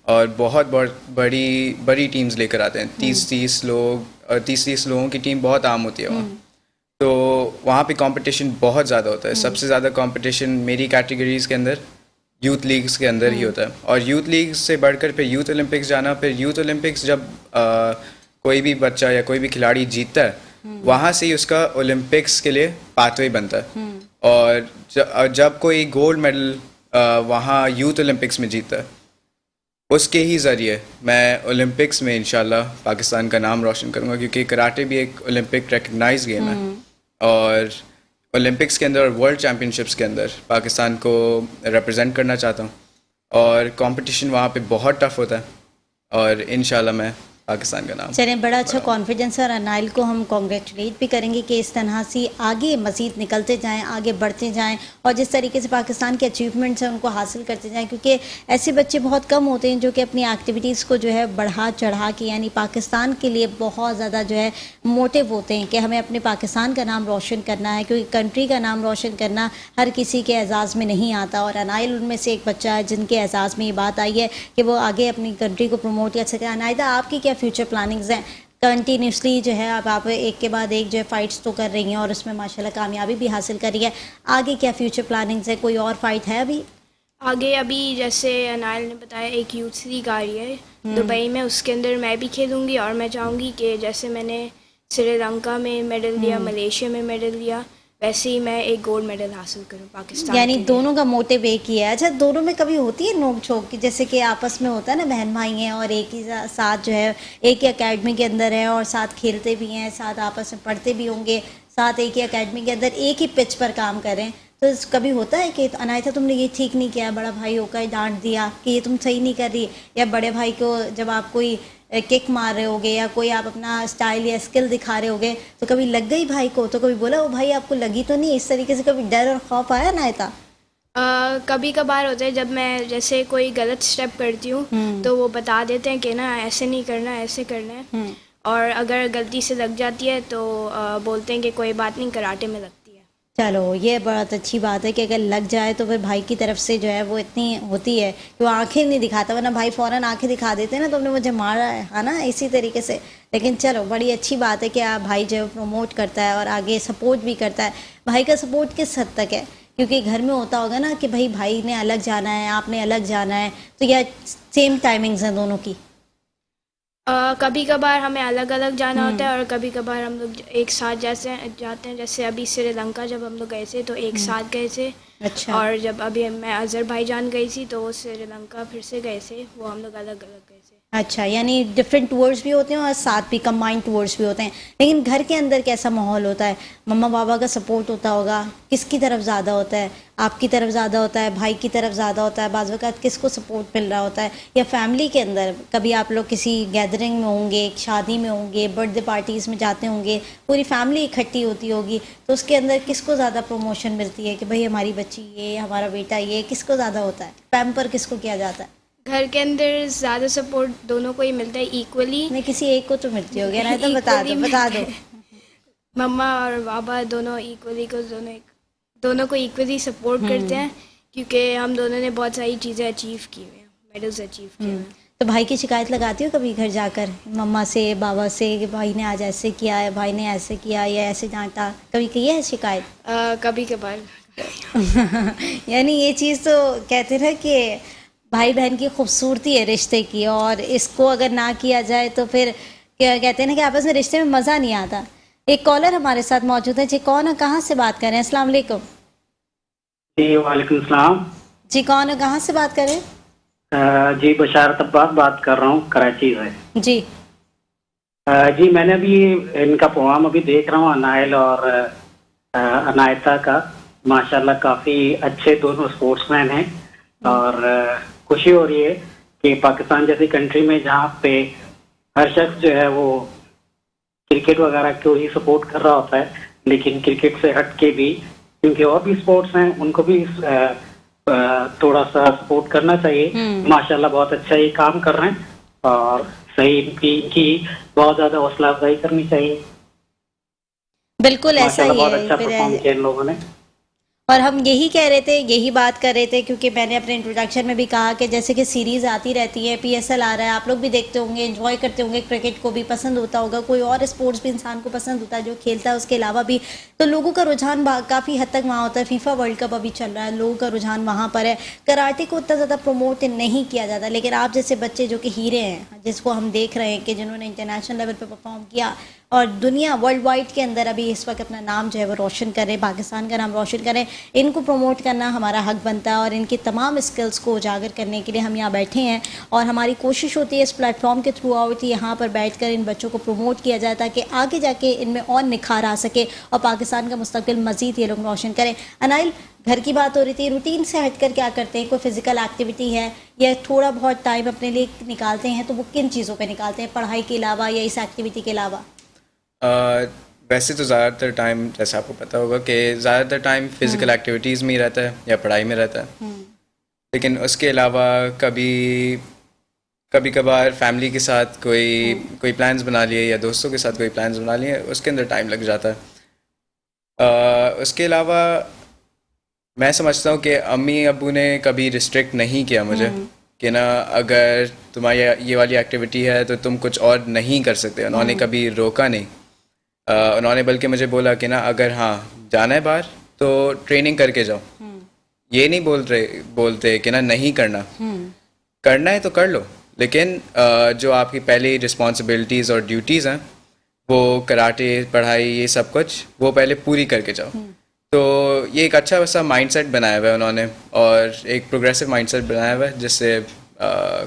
और बहुत बड़ी टीम्स लेकर आते हैं। 30 लोग, और 30 लोगों की टीम बहुत आम होती है वहाँ। तो वहाँ पे कंपटीशन बहुत ज़्यादा होता है। सबसे ज़्यादा कंपटीशन मेरी कैटेगरीज़ के अंदर यूथ लीग्स के अंदर ही होता है, और यूथ लीग से बढ़कर फिर यूथ ओलंपिक्स जाना। फिर यूथ ओलंपिक्स जब कोई भी बच्चा या कोई भी खिलाड़ी जीतता है, वहाँ से ही उसका ओलंपिक्स के लिए पाथवे बनता है। और जब कोई गोल्ड मेडल वहाँ यूथ ओलंपिक्स में जीतता है, उसके ही ज़रिए मैं ओलंपिक्स में इंशाल्लाह पाकिस्तान का नाम रोशन करूँगा। क्योंकि कराटे भी एक ओलंपिक रिकग्नाइज गेम है, और ओलंपिक्स के अंदर और वर्ल्ड चैम्पियनशिप्स के अंदर पाकिस्तान को रिप्रेजेंट करना चाहता हूँ। और कंपटीशन वहाँ पे बहुत टफ होता है, और इंशाल्लाह मैं पाकिस्तान का नाम। चलें, बड़ा अच्छा कॉन्फिडेंस है, और अनाइल को हम कॉन्ग्रेचुलेट भी करेंगे कि इस तरह से आगे मज़ीद निकलते जाएं, आगे बढ़ते जाएं, और जिस तरीके से पाकिस्तान के अचीवमेंट्स हैं उनको हासिल करते जाएं। क्योंकि ऐसे बच्चे बहुत कम होते हैं जो कि अपनी एक्टिविटीज़ को जो है बढ़ा चढ़ा के, यानी पाकिस्तान के लिए बहुत ज़्यादा जो है मोटिव होते हैं कि हमें अपने पाकिस्तान का नाम रोशन करना है। क्योंकि कंट्री का नाम रोशन करना हर किसी के एजाज़ में नहीं आता, और अनाइल उनमें से एक बच्चा है जिनके एजाज़ में ये बात आई है कि वो आगे अपनी कंट्री को प्रमोट कर सकें। अनायदा, आपकी क्या फ्यूचर प्लानिंग्स हैं? कंटिन्यूसली जो है अब आप एक के बाद एक जो है फाइट्स तो कर रही हैं, और उसमें माशाल्लाह कामयाबी भी हासिल कर रही है। आगे क्या फ्यूचर प्लानिंग्स है? कोई और फाइट है अभी आगे? अभी जैसे अनाइल ने बताया एक यूथ लीग आ रही है दुबई में, उसके अंदर मैं भी खेलूँगी। और मैं चाहूँगी कि जैसे मैंने श्रीलंका में मेडल लिया, मलेशिया में मेडल लिया, वैसे ही मैं एक गोल्ड मेडल हासिल करूँ पाकिस्तान। यानी दोनों का मोटिव एक ही है। अच्छा, दोनों में कभी होती है नोक झोंक की, जैसे कि आपस में होता है ना, बहन भाई हैं और एक ही साथ जो है एक ही अकेडमी के अंदर है, और साथ खेलते भी हैं, साथ आपस में पढ़ते भी होंगे, साथ एक ही अकेडमी के अंदर एक ही पिच पर काम करें, तो कभी होता है कि अनायता तुमने ये ठीक नहीं किया, बड़ा भाई होकर डांट दिया कि ये तुम सही नहीं कर रही, या बड़े भाई को जब आप कोई किक मार रहे होगे या कोई आप अपना स्टाइल या स्किल दिखा रहे होगे तो कभी लग गई भाई को, तो कभी बोला वो भाई आपको लगी तो नहीं, इस तरीके से कभी डर और खौफ आया अनायता? कभी कभार होता है जब मैं जैसे कोई गलत स्टेप करती हूँ तो वो बता देते हैं कि ना ऐसे नहीं करना, ऐसे करना है। और अगर गलती से लग जाती है तो बोलते हैं कि कोई बात नहीं, कराटे में लगती है। चलो ये बहुत अच्छी बात है कि अगर लग जाए तो फिर भाई की तरफ से जो है वो इतनी होती है कि वो आंखें नहीं दिखाता, वरना भाई फौरन आंखें दिखा देते हैं ना, तुमने मुझे मारा है ना, इसी तरीके से। लेकिन चलो बड़ी अच्छी बात है कि आप भाई जो है प्रमोट करता है और आगे सपोर्ट भी करता है। भाई का सपोर्ट किस हद तक है? क्योंकि घर में होता होगा ना कि भाई ने अलग जाना है, आपने अलग जाना है, तो या सेम टाइमिंग्स हैं दोनों की? कभी कभार हमें अलग अलग जाना होता है और कभी कभार हम लोग एक साथ जैसे जाते हैं। जैसे अभी श्रीलंका जब हम लोग गए थे तो एक साथ गए थे। अच्छा। और जब अभी मैं अजरबैजान गई थी तो वो श्रीलंका फिर से गए थे, वो हम लोग अलग अलग गए थे। अच्छा, यानी डिफरेंट टूर्स भी होते हैं और साथ भी कंबाइंड टूर्स भी होते हैं। लेकिन घर के अंदर कैसा माहौल होता है? मम्मा पापा का सपोर्ट होता होगा, किसकी तरफ ज़्यादा होता है? आपकी तरफ ज़्यादा होता है, भाई की तरफ ज़्यादा होता है, बाज़ वक़्त किसको सपोर्ट मिल रहा होता है? या फैमिली के अंदर कभी आप लोग किसी गैदरिंग में होंगे, एक शादी में होंगे, बर्थडे पार्टीज़ में जाते होंगे, पूरी फैमिली इकट्ठी होती होगी, तो उसके अंदर किसको ज़्यादा प्रमोशन मिलती है कि भाई हमारी बच्ची ये, हमारा बेटा ये, किसको ज़्यादा होता है? पैम्पर किसको किया जाता है? घर के अंदर ज़्यादा सपोर्ट दोनों को ही मिलता है इक्वली। नहीं, किसी एक को तो मिलती होगी ना, तो बता दो। मम्मा और पापा दोनों दोनों को इक्वली सपोर्ट करते हैं, क्योंकि हम दोनों ने बहुत सारी चीज़ें अचीव की हुई हैं, मेडल्स अचीव किए हुए हैं। तो भाई की शिकायत लगाती हो कभी घर जाकर मम्मा से, बाबा से कि भाई ने आज ऐसे किया है, भाई ने ऐसे किया या ऐसे डांटा, कभी की है शिकायत? कभी कभार। यानी ये चीज़ तो कहते हैं कि भाई बहन की खूबसूरती है रिश्ते की, और इसको अगर ना किया जाए तो फिर क्या कहते हैं ना कि आपस में रिश्ते में मज़ा नहीं आता। एक कॉलर हमारे साथ मौजूद है जी। कौन है, कहाँ से बात कर रहे हैं? अस्सलाम वालेकुम। जी वालेकुम सलाम। जी कौन है, कहाँ से बात कर रहे हैं? जी बशारत अब्बास बात कर रहा हूँ कराची से। जी। जी मैंने अभी इनका प्रोग्राम अभी देख रहा हूँ, अनाइल और अनायता का। माशाल्लाह काफ़ी अच्छे दोनों स्पोर्ट्समैन हैं और खुशी हो रही है कि पाकिस्तान जैसी कंट्री में जहाँ पे हर शख्स जो है वो क्रिकेट वगैरह को ही सपोर्ट कर रहा होता है, लेकिन क्रिकेट से हट के भी क्योंकि और भी स्पोर्ट्स हैं उनको भी थोड़ा सा सपोर्ट करना चाहिए। माशाल्लाह बहुत अच्छा ये काम कर रहे हैं और सही इनकी बहुत ज़्यादा हौसला अफजाई करनी चाहिए। बिल्कुल ऐसा ही बहुत है। अच्छा परफॉर्म किया इन लोगों ने। और हम यही कह रहे थे, यही बात कर रहे थे, क्योंकि मैंने अपने इंट्रोडक्शन में भी कहा कि जैसे कि सीरीज़ आती रहती है, पीएसएल आ रहा है, आप लोग भी देखते होंगे, एंजॉय करते होंगे, क्रिकेट को भी पसंद होता होगा, कोई और स्पोर्ट्स भी इंसान को पसंद होता है जो खेलता है उसके अलावा भी, तो लोगों का रुझान काफ़ी हद तक वहाँ होता है। फीफा वर्ल्ड कप अभी चल रहा है, लोगों का रुझान वहाँ पर है। कराटे को उतना ज़्यादा प्रमोट नहीं किया जाता, लेकिन आप जैसे बच्चे जो कि हीरे हैं, जिसको हम देख रहे हैं कि जिन्होंने इंटरनेशनल लेवल पर परफॉर्म किया और दुनिया वर्ल्ड वाइड के अंदर अभी इस वक्त अपना नाम जो है वो रोशन करें, पाकिस्तान का नाम रोशन करें, इनको प्रमोट करना हमारा हक बनता है। और इनकी तमाम स्किल्स को उजागर करने के लिए हम यहाँ बैठे हैं और हमारी कोशिश होती है इस प्लेटफॉर्म के थ्रू आउट यहाँ पर बैठकर इन बच्चों को प्रमोट किया जाए ताकि आगे जाके इनमें और निखार आ सके और पाकिस्तान का मुस्तकबिल मज़ीद ये लोग रोशन करें। अनाइल, घर की बात हो रही थी, रूटीन से हटकर क्या करते हैं? कोई फिजिकल एक्टिविटी है या थोड़ा बहुत टाइम अपने लिए निकालते हैं, तो वो किन चीज़ों पर निकालते हैं, पढ़ाई के अलावा या इस एक्टिविटी के अलावा? वैसे तो ज़्यादातर टाइम जैसे आपको पता होगा कि ज़्यादातर टाइम फिज़िकल एक्टिविटीज़ में ही रहता है या पढ़ाई में रहता है, लेकिन उसके अलावा कभी कभार फैमिली के साथ कोई प्लान्स बना लिए या दोस्तों के साथ कोई प्लान्स बना लिए, उसके अंदर टाइम लग जाता है। उसके अलावा मैं समझता हूँ कि अम्मी अब्बू ने कभी रिस्ट्रिक्ट नहीं किया मुझे कि ना अगर तुम्हारी ये वाली एक्टिविटी है तो तुम कुछ और नहीं कर सकते। उन्होंने कभी रोका नहीं। उन्होंने बल्कि मुझे बोला कि ना अगर हाँ जाना है बाहर तो ट्रेनिंग करके जाओ। ये नहीं बोलते कि ना नहीं करना, करना है तो कर लो, लेकिन जो आपकी पहली रिस्पॉन्सिबिलिटीज़ और ड्यूटीज़ हैं वो कराटे, पढ़ाई, ये सब कुछ वो पहले पूरी करके जाओ। तो ये एक अच्छा सा माइंडसेट बनाया हुआ है उन्होंने और एक प्रोग्रेसिव माइंडसेट बनाया हुआ है जिससे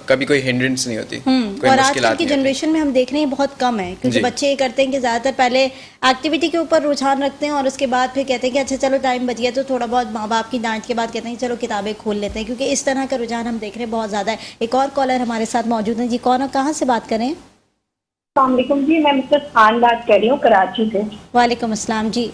कभी कोई हिंड्रेंस नहीं होती, कोई और मुश्किलात आजकल की नहीं होती। जनरेशन में हम देख रहे हैं बहुत कम है, क्योंकि जी। बच्चे ये करते हैं कि ज़्यादातर पहले एक्टिविटी के ऊपर रुझान रखते हैं और उसके बाद फिर कहते हैं कि अच्छा चलो टाइम बच गया तो थोड़ा बहुत माँ बाप की डांट के बाद कहते हैं चलो किताबें खोल लेते हैं, क्योंकि इस तरह का रुझान हम देख रहे हैं बहुत ज़्यादा है। एक और कॉलर हमारे साथ मौजूद है जी। कौन और कहाँ से बात करें? अस्सलाम वालेकुम जी, मैं मिसेस खान बात कर रही हूँ कराची से। वालेकुम अस्सलाम जी।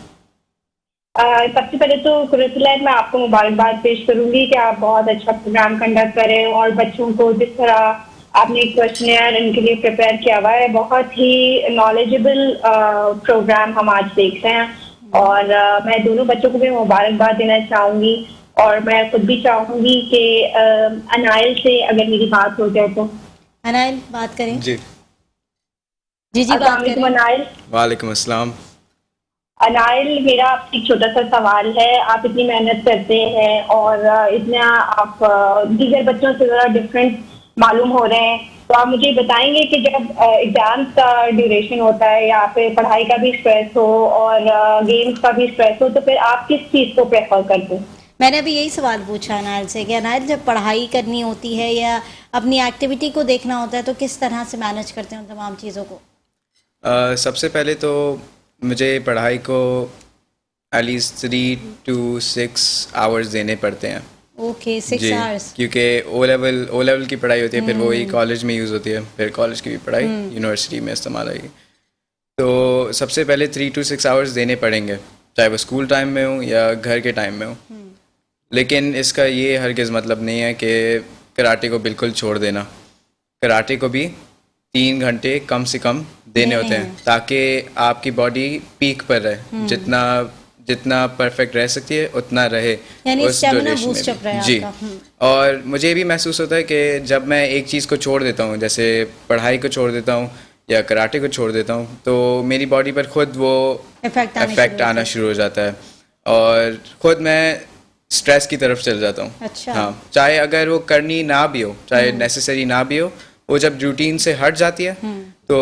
सबसे पहले तो कुरतुलैब मैं आपको मुबारकबाद पेश करूंगी कि आप बहुत अच्छा प्रोग्राम कंडक्ट कर रहे हो और बच्चों को जिस तरह आपने एक क्वेश्चनेयर इनके लिए प्रिपेयर किया हुआ है, बहुत ही नॉलेजेबल प्रोग्राम हम आज देख रहे हैं और मैं दोनों बच्चों को भी मुबारकबाद देना चाहूंगी और मैं खुद भी चाहूंगी कि अनाइल से अगर मेरी बात हो जाए तो। अनाइल बात करें। जी जी बात अस्सलाम वालेकुम करें। अनाइल। वालेकुम अस्सलाम। अनाइल, मेरा आपसे एक छोटा सा सवाल है। आप इतनी मेहनत करते हैं और इतना आप दीगर बच्चों से ज़रा डिफरेंट मालूम हो रहे हैं, तो आप मुझे बताएंगे कि जब एग्जाम्स का ड्यूरेशन होता है या फिर पढ़ाई का भी स्ट्रेस हो और गेम्स का भी स्ट्रेस हो, तो फिर आप किस चीज़ को प्रेफर करते हैं? मैंने अभी यही सवाल पूछा अनाइल से कि अनाइल जब पढ़ाई करनी होती है या अपनी एक्टिविटी को देखना होता है तो किस तरह से मैनेज करते हैं उन तमाम चीज़ों को? सबसे पहले तो मुझे पढ़ाई को एटलीस्ट 3 to 6 आवर्स देने पड़ते हैं। ओके, 6 जी, आवर्स। क्योंकि ओ लेवल की पढ़ाई होती है, फिर वही कॉलेज में यूज़ होती है, फिर कॉलेज की भी पढ़ाई यूनिवर्सिटी में इस्तेमाल आएगी। तो सबसे पहले 3 to 6 आवर्स देने पड़ेंगे, चाहे वो स्कूल टाइम में हो या घर के टाइम में हो। लेकिन इसका ये हरगिज़ मतलब नहीं है कि कराटे को बिल्कुल छोड़ देना। कराटे को भी 3 घंटे कम से कम देने होते हैं ताकि आपकी बॉडी पीक पर रहे, जितना परफेक्ट रह सकती है उतना रहे यानी उस स्टैमिना ड्यूरेशन बूस्ट में अप रहे भी। जी। आपका। और मुझे भी महसूस होता है कि जब मैं एक चीज़ को छोड़ देता हूँ, जैसे पढ़ाई को छोड़ देता हूँ या कराटे को छोड़ देता हूँ, तो मेरी बॉडी पर खुद वो इफेक्ट आना शुरू हो जाता है और खुद मैं स्ट्रेस की तरफ चल जाता हूँ। अच्छा। हाँ, चाहे अगर वो करनी ना भी हो, चाहे नेसेसरी ना भी हो, वो जब रूटीन से हट जाती है तो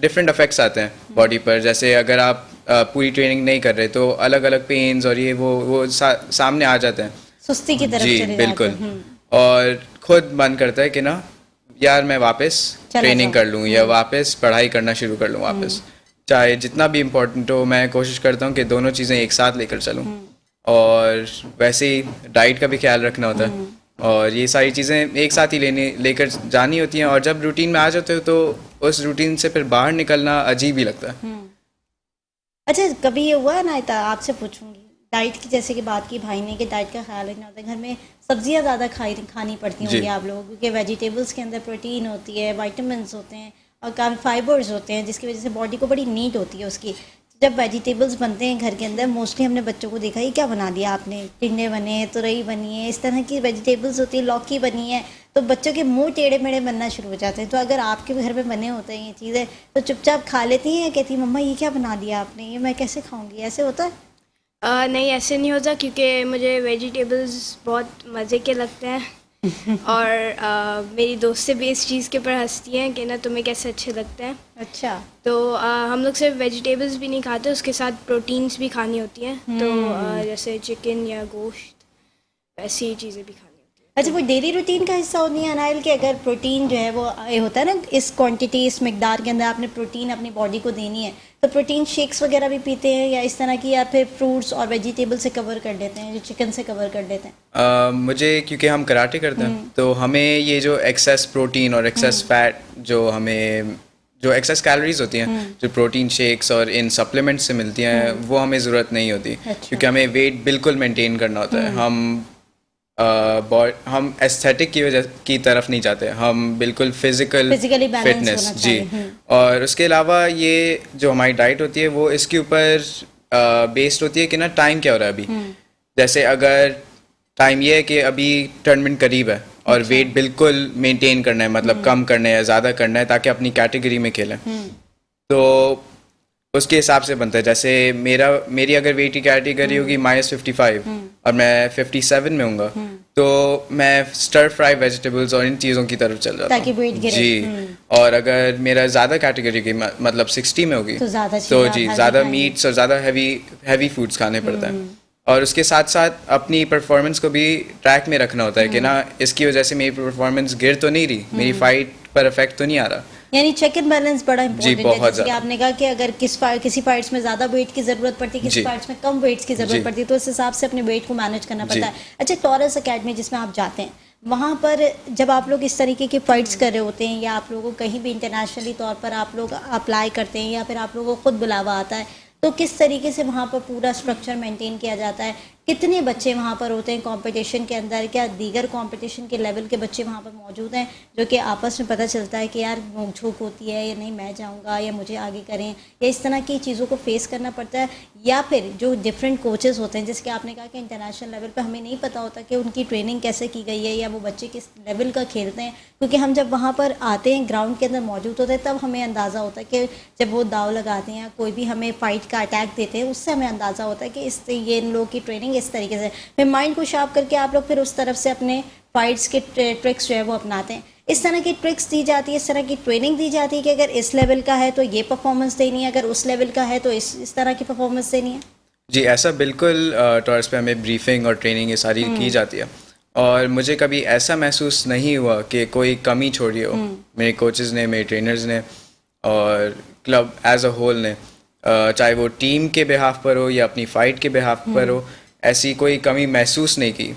डिफरेंट इफेक्ट्स आते हैं बॉडी पर। जैसे अगर आप पूरी ट्रेनिंग नहीं कर रहे तो अलग अलग पेन्स और ये वो सामने आ जाते हैं। सुस्ती की तरफ जी चले बिल्कुल। जाते हैं। और खुद मन करता है कि ना यार मैं वापस चला ट्रेनिंग जाऊं। कर लूँ या वापस पढ़ाई करना शुरू कर लूँ वापस। चाहे जितना भी इम्पोर्टेंट हो, मैं कोशिश करता हूँ कि दोनों चीज़ें एक साथ लेकर चलूँ। और वैसे ही डाइट का भी ख्याल रखना होता है और ये सारी चीज़ें एक साथ ही लेकर जानी होती हैं। और जब रूटीन में आ जाते हो तो उस रूटीन से फिर बाहर निकलना अजीब ही लगता है। अच्छा, कभी ये हुआ है ना, आपसे पूछूंगी, डाइट की जैसे कि बात की भाई ने कि डाइट का ख्याल रखना होता है, घर में सब्जियां ज़्यादा खानी पड़ती होंगी आप लोगों को, क्योंकि वेजिटेबल्स के अंदर प्रोटीन होती है, विटामिन्स होते हैं और काफ़ी फाइबर्स होते हैं, जिसकी वजह से बॉडी को बड़ी नीड होती है उसकी। जब वेजिटेबल्स बनते हैं घर के अंदर, मोस्टली हमने बच्चों को देखा, ये क्या बना दिया आपने, टिंडे बने हैं, तुरई बनी है, इस तरह की वेजिटेबल्स होती है, लौकी बनी है, तो बच्चों के मुंह टेढ़े मेढ़े बनना शुरू हो जाते हैं। तो अगर आपके घर में बने होते हैं ये चीज़ें तो चुपचाप खा लेती हैं या कहती हैं मम्मा ये क्या बना दिया आपने, ये मैं कैसे खाऊंगी, ऐसे होता है? नहीं, ऐसे नहीं होता क्योंकि मुझे वेजिटेबल्स बहुत मज़े के लगते हैं और मेरी दोस्तें भी इस चीज़ के ऊपर हंसती हैं कि ना तुम्हें कैसे अच्छे लगते हैं। अच्छा। तो हम लोग सिर्फ वेजिटेबल्स भी नहीं खाते, उसके साथ प्रोटीन्स भी खानी होती हैं। तो जैसे चिकन या गोश्त, वैसी चीज़ें भी खानी होती हैं। अच्छा, वो डेली रूटीन का हिस्सा होती है अनाइल कि अगर प्रोटीन जो है वो ये होता है ना, इस क्वांटिटी इस मिकदार के अंदर आपने प्रोटीन अपनी बॉडी को देनी है, तो प्रोटीन शेक्स वगैरह भी पीते हैं या इस तरह की, या फिर फ्रूट्स और वेजिटेबल से कवर कर लेते हैं, जो चिकन से कवर कर लेते हैं? मुझे क्योंकि हम कराटे करते हैं तो हमें ये जो एक्सेस प्रोटीन और एक्सेस फैट जो एक्सेस कैलोरीज होती हैं जो प्रोटीन शेक्स और इन सप्लीमेंट्स से मिलती हैं वो हमें ज़रूरत नहीं होती। अच्छा। क्योंकि हमें वेट बिल्कुल मेंटेन करना होता है। हम एस्थेटिक की वजह की तरफ नहीं जाते, हम बिल्कुल Physically balanced फिटनेस। होना जी। चाहिए। और उसके अलावा ये जो हमारी डाइट होती है वो इसके ऊपर बेस्ड होती है कि ना टाइम क्या हो रहा है अभी। जैसे अगर टाइम ये है कि अभी टूर्नामेंट करीब है और वेट बिल्कुल मेंटेन करना है, मतलब कम करना है या ज़्यादा करना है ताकि अपनी कैटेगरी में खेलें, तो उसके हिसाब से बनता है। जैसे मेरी अगर वेट की कैटेगरी होगी -55 और मैं 57 में हूँगा तो मैं स्टर फ्राई वेजिटेबल्स और इन चीज़ों की तरफ चल जाता हूँ ताकि वेट गिरे। जी। और अगर मेरा ज़्यादा कैटेगरी की मतलब 60 में होगी तो ज़्यादा तो चीज़ें जी आप ज़्यादा खाएंगे। मीट्स और ज़्यादा हैवी फूड्स खाने पड़ता है। और उसके साथ साथ अपनी परफॉर्मेंस को भी ट्रैक में रखना होता है कि ना इसकी वजह से मेरी परफॉर्मेंस गिर तो नहीं रही, मेरी फाइट पर इफेक्ट तो नहीं आ रहा। यानी चेक एंड बैलेंस बड़ा इंपॉर्टेंट है। बहुत जैसे कि ज़्यादा। आपने कहा कि अगर किसी फाइट्स में ज़्यादा वेट की ज़रूरत पड़ती है, किसी जी। फाइट्स में कम वेट्स की जी। ज़रूरत पड़ती है, तो उस हिसाब से अपने वेट को मैनेज करना जी। पड़ता है। अच्छा, टॉरस अकेडमी जिसमें आप जाते हैं, वहाँ पर जब आप लोग इस तरीके की फाइट्स कर रहे होते हैं या आप लोगों को कहीं भी इंटरनेशनली तौर पर आप लोग अप्लाई करते हैं या फिर आप लोगों को खुद बुलावा आता है, तो किस तरीके से वहाँ पर पूरा स्ट्रक्चर मेंटेन किया जाता है, कितने बच्चे वहाँ पर होते हैं कंपटीशन के अंदर, क्या दीगर कंपटीशन के लेवल के बच्चे वहाँ पर मौजूद हैं जो कि आपस में पता चलता है कि यार नोक-झोंक होती है या नहीं मैं जाऊँगा या मुझे आगे करें, या इस तरह की चीज़ों को फेस करना पड़ता है, या फिर जो डिफरेंट कोचेस होते हैं जैसे कि आपने कहा कि इंटरनेशनल लेवल पर हमें नहीं पता होता कि उनकी ट्रेनिंग कैसे की गई है या वो बच्चे किस लेवल का खेलते हैं, क्योंकि हम जब वहाँ पर आते हैं ग्राउंड के अंदर मौजूद होते हैं तब हमें अंदाज़ा होता है कि जब वो दाव लगाते हैं या कोई भी हमें फाइट का अटैक देते हैं उससे हमें अंदाज़ा होता है कि ये इन लोगों की ट्रेनिंग इस तरीके से, फिर माइंड को शार्प करके आप लोग फिर उस तरफ से अपने फाइट्स के ट्रिक्स जो है वो अपनाते हैं। इस तरह की ट्रिक्स दी जाती है, इस तरह की ट्रेनिंग दी जाती है कि अगर इस लेवल का है तो ये परफॉर्मेंस देनी है, अगर उस लेवल का है तो इस तरह की परफॉर्मेंस देनी है। जी ऐसा बिल्कुल टॉर्स पे हमें ब्रीफिंग और ट्रेनिंग ये सारी की जाती है, और मुझे कभी ऐसा महसूस नहीं हुआ कि कोई कमी छोड़ी हो मेरे कोचेज़ ने, मेरे ट्रेनर्स ने और क्लब एज अ होल ने, चाहे वो टीम के बिहाफ पर हो या अपनी फ़ाइट के बिहाफ पर हो, ऐसी कोई कमी महसूस नहीं की।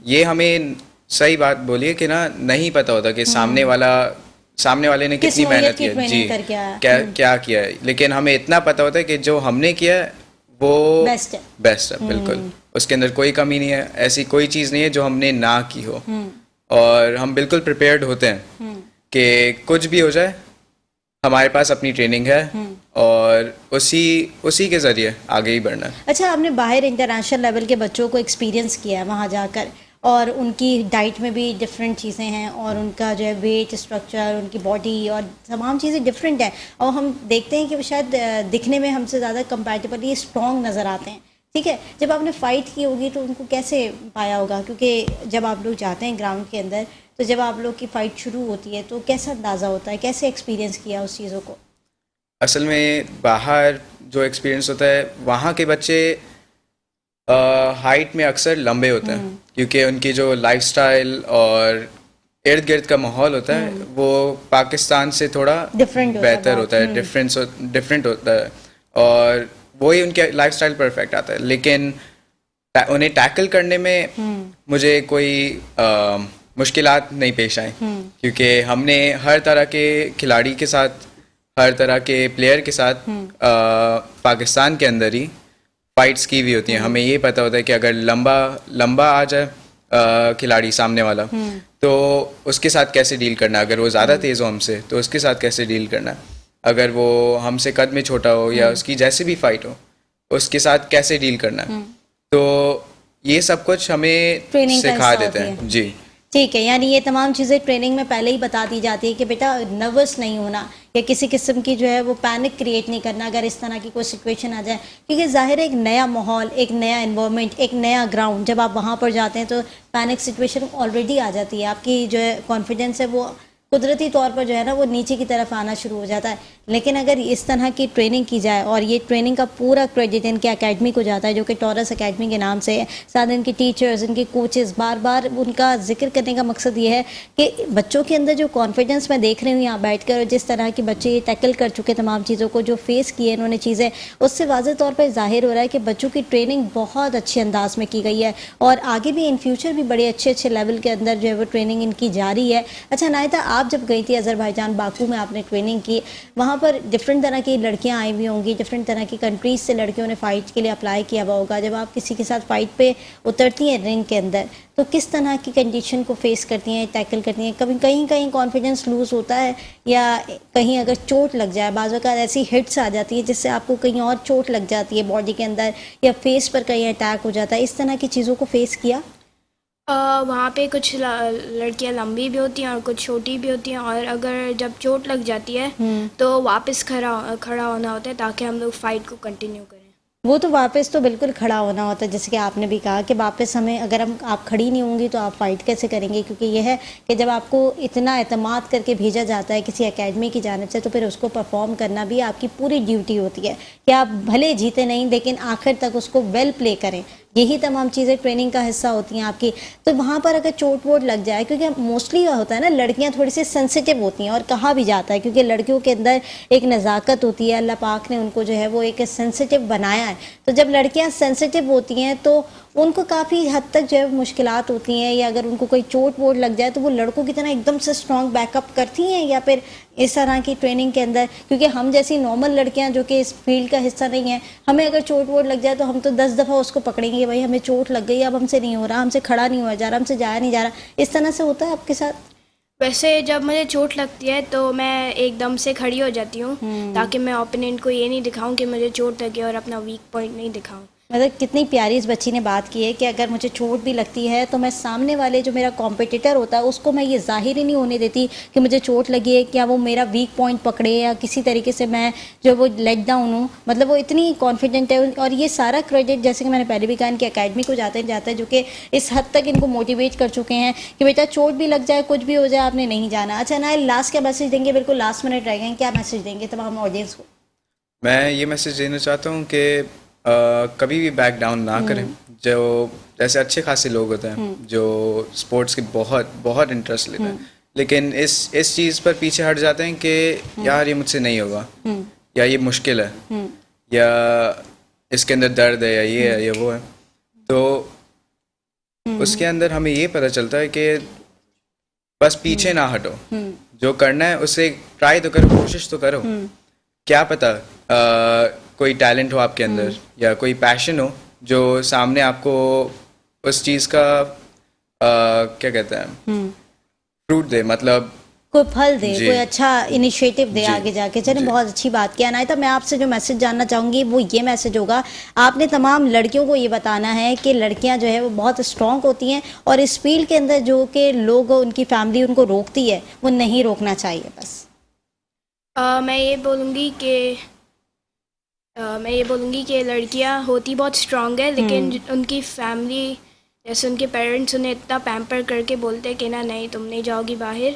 ये हमें सही बात बोलिए कि ना नहीं पता होता कि सामने वाले ने किस कितनी नौइयत मेहनत की की है, ट्रेनिंग जी करके आया। क्या किया है, लेकिन हमें इतना पता होता है कि जो हमने किया है वो बेस्ट है बिल्कुल, उसके अंदर कोई कमी नहीं है, ऐसी कोई चीज़ नहीं है जो हमने ना की हो, और हम बिल्कुल प्रिपेयर्ड होते हैं कि कुछ भी हो जाए हमारे पास अपनी ट्रेनिंग है और उसी के ज़रिए आगे ही बढ़ना है। अच्छा, आपने बाहर इंटरनेशनल लेवल के बच्चों को एक्सपीरियंस किया है वहाँ जाकर, और उनकी डाइट में भी डिफरेंट चीज़ें हैं और उनका जो है वेट स्ट्रक्चर, उनकी बॉडी और तमाम चीज़ें डिफरेंट हैं, और हम देखते हैं कि वो शायद दिखने में हमसे ज़्यादा कंपैरेटिवली स्ट्रॉन्ग नज़र आते हैं। ठीक है, जब आपने फ़ाइट की होगी तो उनको कैसे पाया होगा, क्योंकि जब आप लोग जाते हैं ग्राउंड के अंदर तो जब आप लोग की फ़ाइट शुरू होती है तो कैसा अंदाज़ा होता है, कैसे एक्सपीरियंस किया उस चीज़ों को? असल में बाहर जो एक्सपीरियंस होता है, वहाँ के बच्चे हाइट में अक्सर लंबे होते हैं क्योंकि उनकी जो लाइफस्टाइल और इर्द गिर्द का माहौल होता है वो पाकिस्तान से थोड़ा बेहतर होता है, डिफरेंट होता है, और वही उनके लाइफस्टाइल परफेक्ट आता है, लेकिन उन्हें टैकल करने में मुझे कोई मुश्किलात नहीं पेश आई क्योंकि हमने हर तरह के खिलाड़ी के साथ, हर तरह के प्लेयर के साथ पाकिस्तान के अंदर ही फाइट्स की हुई होती हैं। हमें ये पता होता है कि अगर लंबा आ जाए खिलाड़ी सामने वाला तो उसके साथ कैसे डील करना, अगर वो ज़्यादा तेज़ हो हमसे तो उसके साथ कैसे डील करना, अगर वो हमसे कद में छोटा हो या उसकी जैसे भी फाइट हो उसके साथ कैसे डील करना, तो ये सब कुछ हमें सिखा देते हैं। जी ठीक है, यानी ये तमाम चीज़ें ट्रेनिंग में पहले ही बता दी जाती है कि बेटा नर्वस नहीं होना या किसी किस्म की जो है वो पैनिक क्रिएट नहीं करना अगर इस तरह की कोई सिचुएशन आ जाए, क्योंकि ज़ाहिर है एक नया माहौल, एक नया एनवायरनमेंट, एक नया ग्राउंड, जब आप वहाँ पर जाते हैं तो पैनिक सिचुएशन ऑलरेडी आ जाती है, आपकी जो है कॉन्फिडेंस है वो कुदरती तौर पर जो है ना वो नीचे की तरफ आना शुरू हो जाता है। लेकिन अगर इस तरह की ट्रेनिंग की जाए, और ये ट्रेनिंग का पूरा क्रेडिट इनके एकेडमी को जाता है जो कि टॉरस एकेडमी के नाम से है, साथ इनके टीचर्स, इनके कोचेस, बार बार उनका जिक्र करने का मकसद ये है कि बच्चों के अंदर जो कॉन्फिडेंस मैं देख रही हूँ यहाँ बैठ कर, जिस तरह के बच्चे ये टैकल कर चुके तमाम चीज़ों को, जो फेस किए इन्होंने चीज़ें, उससे वाज़ेह तौर पर ज़ाहिर हो रहा है कि बच्चों की ट्रेनिंग बहुत अच्छे अंदाज में की गई है और आगे भी इन फ्यूचर भी बड़े अच्छे लेवल के अंदर जो है वो ट्रेनिंग इनकी जारी है। अच्छा नायता, आप जब गई थी अज़रबैजान बाकू में, आपने ट्रेनिंग की, वहाँ पर डिफरेंट तरह की लड़कियाँ आई हुई होंगी, डिफरेंट तरह की कंट्रीज़ से लड़कियों ने फ़ाइट के लिए अप्लाई किया हुआ होगा। जब आप किसी के साथ फ़ाइट पे उतरती हैं रिंग के अंदर तो किस तरह की कंडीशन को फेस करती हैं, टैकल करती हैं? कभी कहीं कॉन्फिडेंस लूज़ होता है या कहीं अगर चोट लग जाए, बाज़ वक़्त ऐसी हिट्स आ जाती है जिससे आपको कहीं और चोट लग जाती है बॉडी के अंदर या फेस पर कहीं अटैक हो जाता है, इस तरह की चीज़ों को फेस किया? वहाँ पे कुछ लड़कियाँ लंबी भी होती हैं और कुछ छोटी भी होती हैं, और अगर जब चोट लग जाती है तो वापस खड़ा होना होता है ताकि हम लोग फ़ाइट को कंटिन्यू करें। वो तो वापस तो बिल्कुल खड़ा होना होता है, जैसे कि आपने भी कहा कि वापस हमें, अगर आप खड़ी नहीं होंगी तो आप फाइट कैसे करेंगे, क्योंकि यह है कि जब आपको इतना एतमाद करके भेजा जाता है किसी एकेडमी की जानिब से तो फिर उसको परफॉर्म करना भी आपकी पूरी ड्यूटी होती है कि आप भले जीते नहीं लेकिन आखिर तक उसको वेल प्ले करें। यही तमाम चीज़ें ट्रेनिंग का हिस्सा होती हैं आपकी। तो वहाँ पर अगर चोट वोट लग जाए, क्योंकि मोस्टली होता है ना लड़कियाँ थोड़ी सी सेंसिटिव होती हैं और कहा भी जाता है क्योंकि लड़कियों के अंदर एक नज़ाकत होती है, अल्लाह पाक ने उनको जो है वो एक सेंसिटिव बनाया है, तो जब लड़कियाँ सेंसिटिव होती हैं तो उनको काफ़ी हद तक जो है मुश्किलात होती हैं, या अगर उनको कोई चोट वोट लग जाए तो वो लड़कों की तरह एकदम से स्ट्रॉन्ग बैकअप करती हैं, या फिर इस तरह की ट्रेनिंग के अंदर? क्योंकि हम जैसी नॉर्मल लड़कियां जो कि इस फील्ड का हिस्सा नहीं है, हमें अगर चोट वोट लग जाए तो हम तो 10 दफ़ा उसको पकड़ेंगे, भाई हमें चोट लग गई, अब हमसे नहीं हो रहा, हमसे खड़ा नहीं हुआ जा रहा, हमसे जाया नहीं जा रहा। इस तरह से होता है आपके साथ? वैसे जब मुझे चोट लगती है तो मैं एकदम से खड़ी हो जाती हूँ, ताकि मैं ओपोनेंट को ये नहीं दिखाऊं कि मुझे चोट लगी और अपना वीक पॉइंट नहीं दिखाऊं। मतलब कितनी प्यारी इस बच्ची ने बात की है कि अगर मुझे चोट भी लगती है तो मैं सामने वाले जो मेरा कॉम्पिटिटर होता है उसको मैं ये जाहिर ही नहीं होने देती कि मुझे चोट लगी है, क्या वो मेरा वीक पॉइंट पकड़े या किसी तरीके से मैं जो वो लेट डाउन हूँ। मतलब वो इतनी कॉन्फिडेंट है, और ये सारा क्रेडिट जैसे कि मैंने पहले भी कहा इनकी अकेडमी को जाता है जो कि इस हद तक इनको मोटिवेट कर चुके हैं कि बेटा चोट भी लग जाए, कुछ भी हो जाए, आपने नहीं जाना। अच्छा नाइल, लास्ट क्या मैसेज देंगे? बिल्कुल लास्ट मिनट रह गए, क्या मैसेज देंगे तमाम ऑडियंस को? मैं ये मैसेज देना चाहता हूँ कि कभी भी बैक डाउन ना करें। जो जैसे अच्छे खासे लोग होते हैं जो स्पोर्ट्स के बहुत बहुत इंटरेस्ट लेते हैं, लेकिन इस चीज़ पर पीछे हट जाते हैं कि यार ये मुझसे नहीं होगा, या ये मुश्किल है, या इसके अंदर दर्द है, या ये है या वो है। तो उसके अंदर हमें ये पता चलता है कि बस पीछे ना हटो, जो करना है उसे ट्राई तो करो, कोशिश तो करो। क्या पता कोई टैलेंट हो आपके अंदर या कोई पैशन हो जो सामने आपको उस चीज़ का क्या कहते हैं फ्रूट दे, मतलब कोई फल दे, जी। कोई अच्छा इनिशिएटिव दे जी। आगे जाके। चलिए जी। बहुत अच्छी बात किया अनायता। मैं आपसे जो मैसेज जानना चाहूँगी वो ये मैसेज होगा, आपने तमाम लड़कियों को ये बताना है कि लड़कियां जो है वो बहुत स्ट्रॉन्ग होती हैं, और इस फील्ड के अंदर जो कि लोग, उनकी फैमिली उनको रोकती है, वो नहीं रोकना चाहिए बस। मैं ये बोलूँगी कि लड़कियां होती बहुत स्ट्रांग है, लेकिन उनकी फैमिली जैसे उनके पेरेंट्स उन्हें इतना पैम्पर करके बोलते हैं कि ना नहीं तुम नहीं जाओगी बाहर,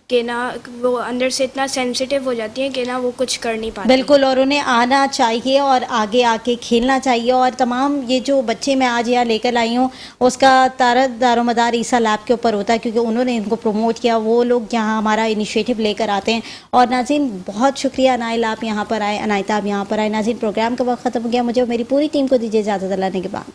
कि ना वो अंदर से इतना सेंसिटिव हो जाती हैं कि ना वो कुछ कर नहीं पाती। बिल्कुल, और उन्हें आना चाहिए और आगे आके खेलना चाहिए। और तमाम ये जो बच्चे मैं आज यहाँ लेकर आई हूँ उसका दारोमदार ईसा लैब के ऊपर होता है, क्योंकि उन्होंने इनको प्रमोट किया, वो लोग यहाँ हमारा इनिशिएटिव लेकर आते हैं। और नाज़रीन बहुत शुक्रिया नाइल, आप यहाँ पर आए, अनायता आप यहाँ पर आए। नाज़रीन प्रोग्राम का वक्त ख़त्म हो गया, मुझे और मेरी पूरी टीम को दीजिए इजाज़त, अल्लाह ने के बाद।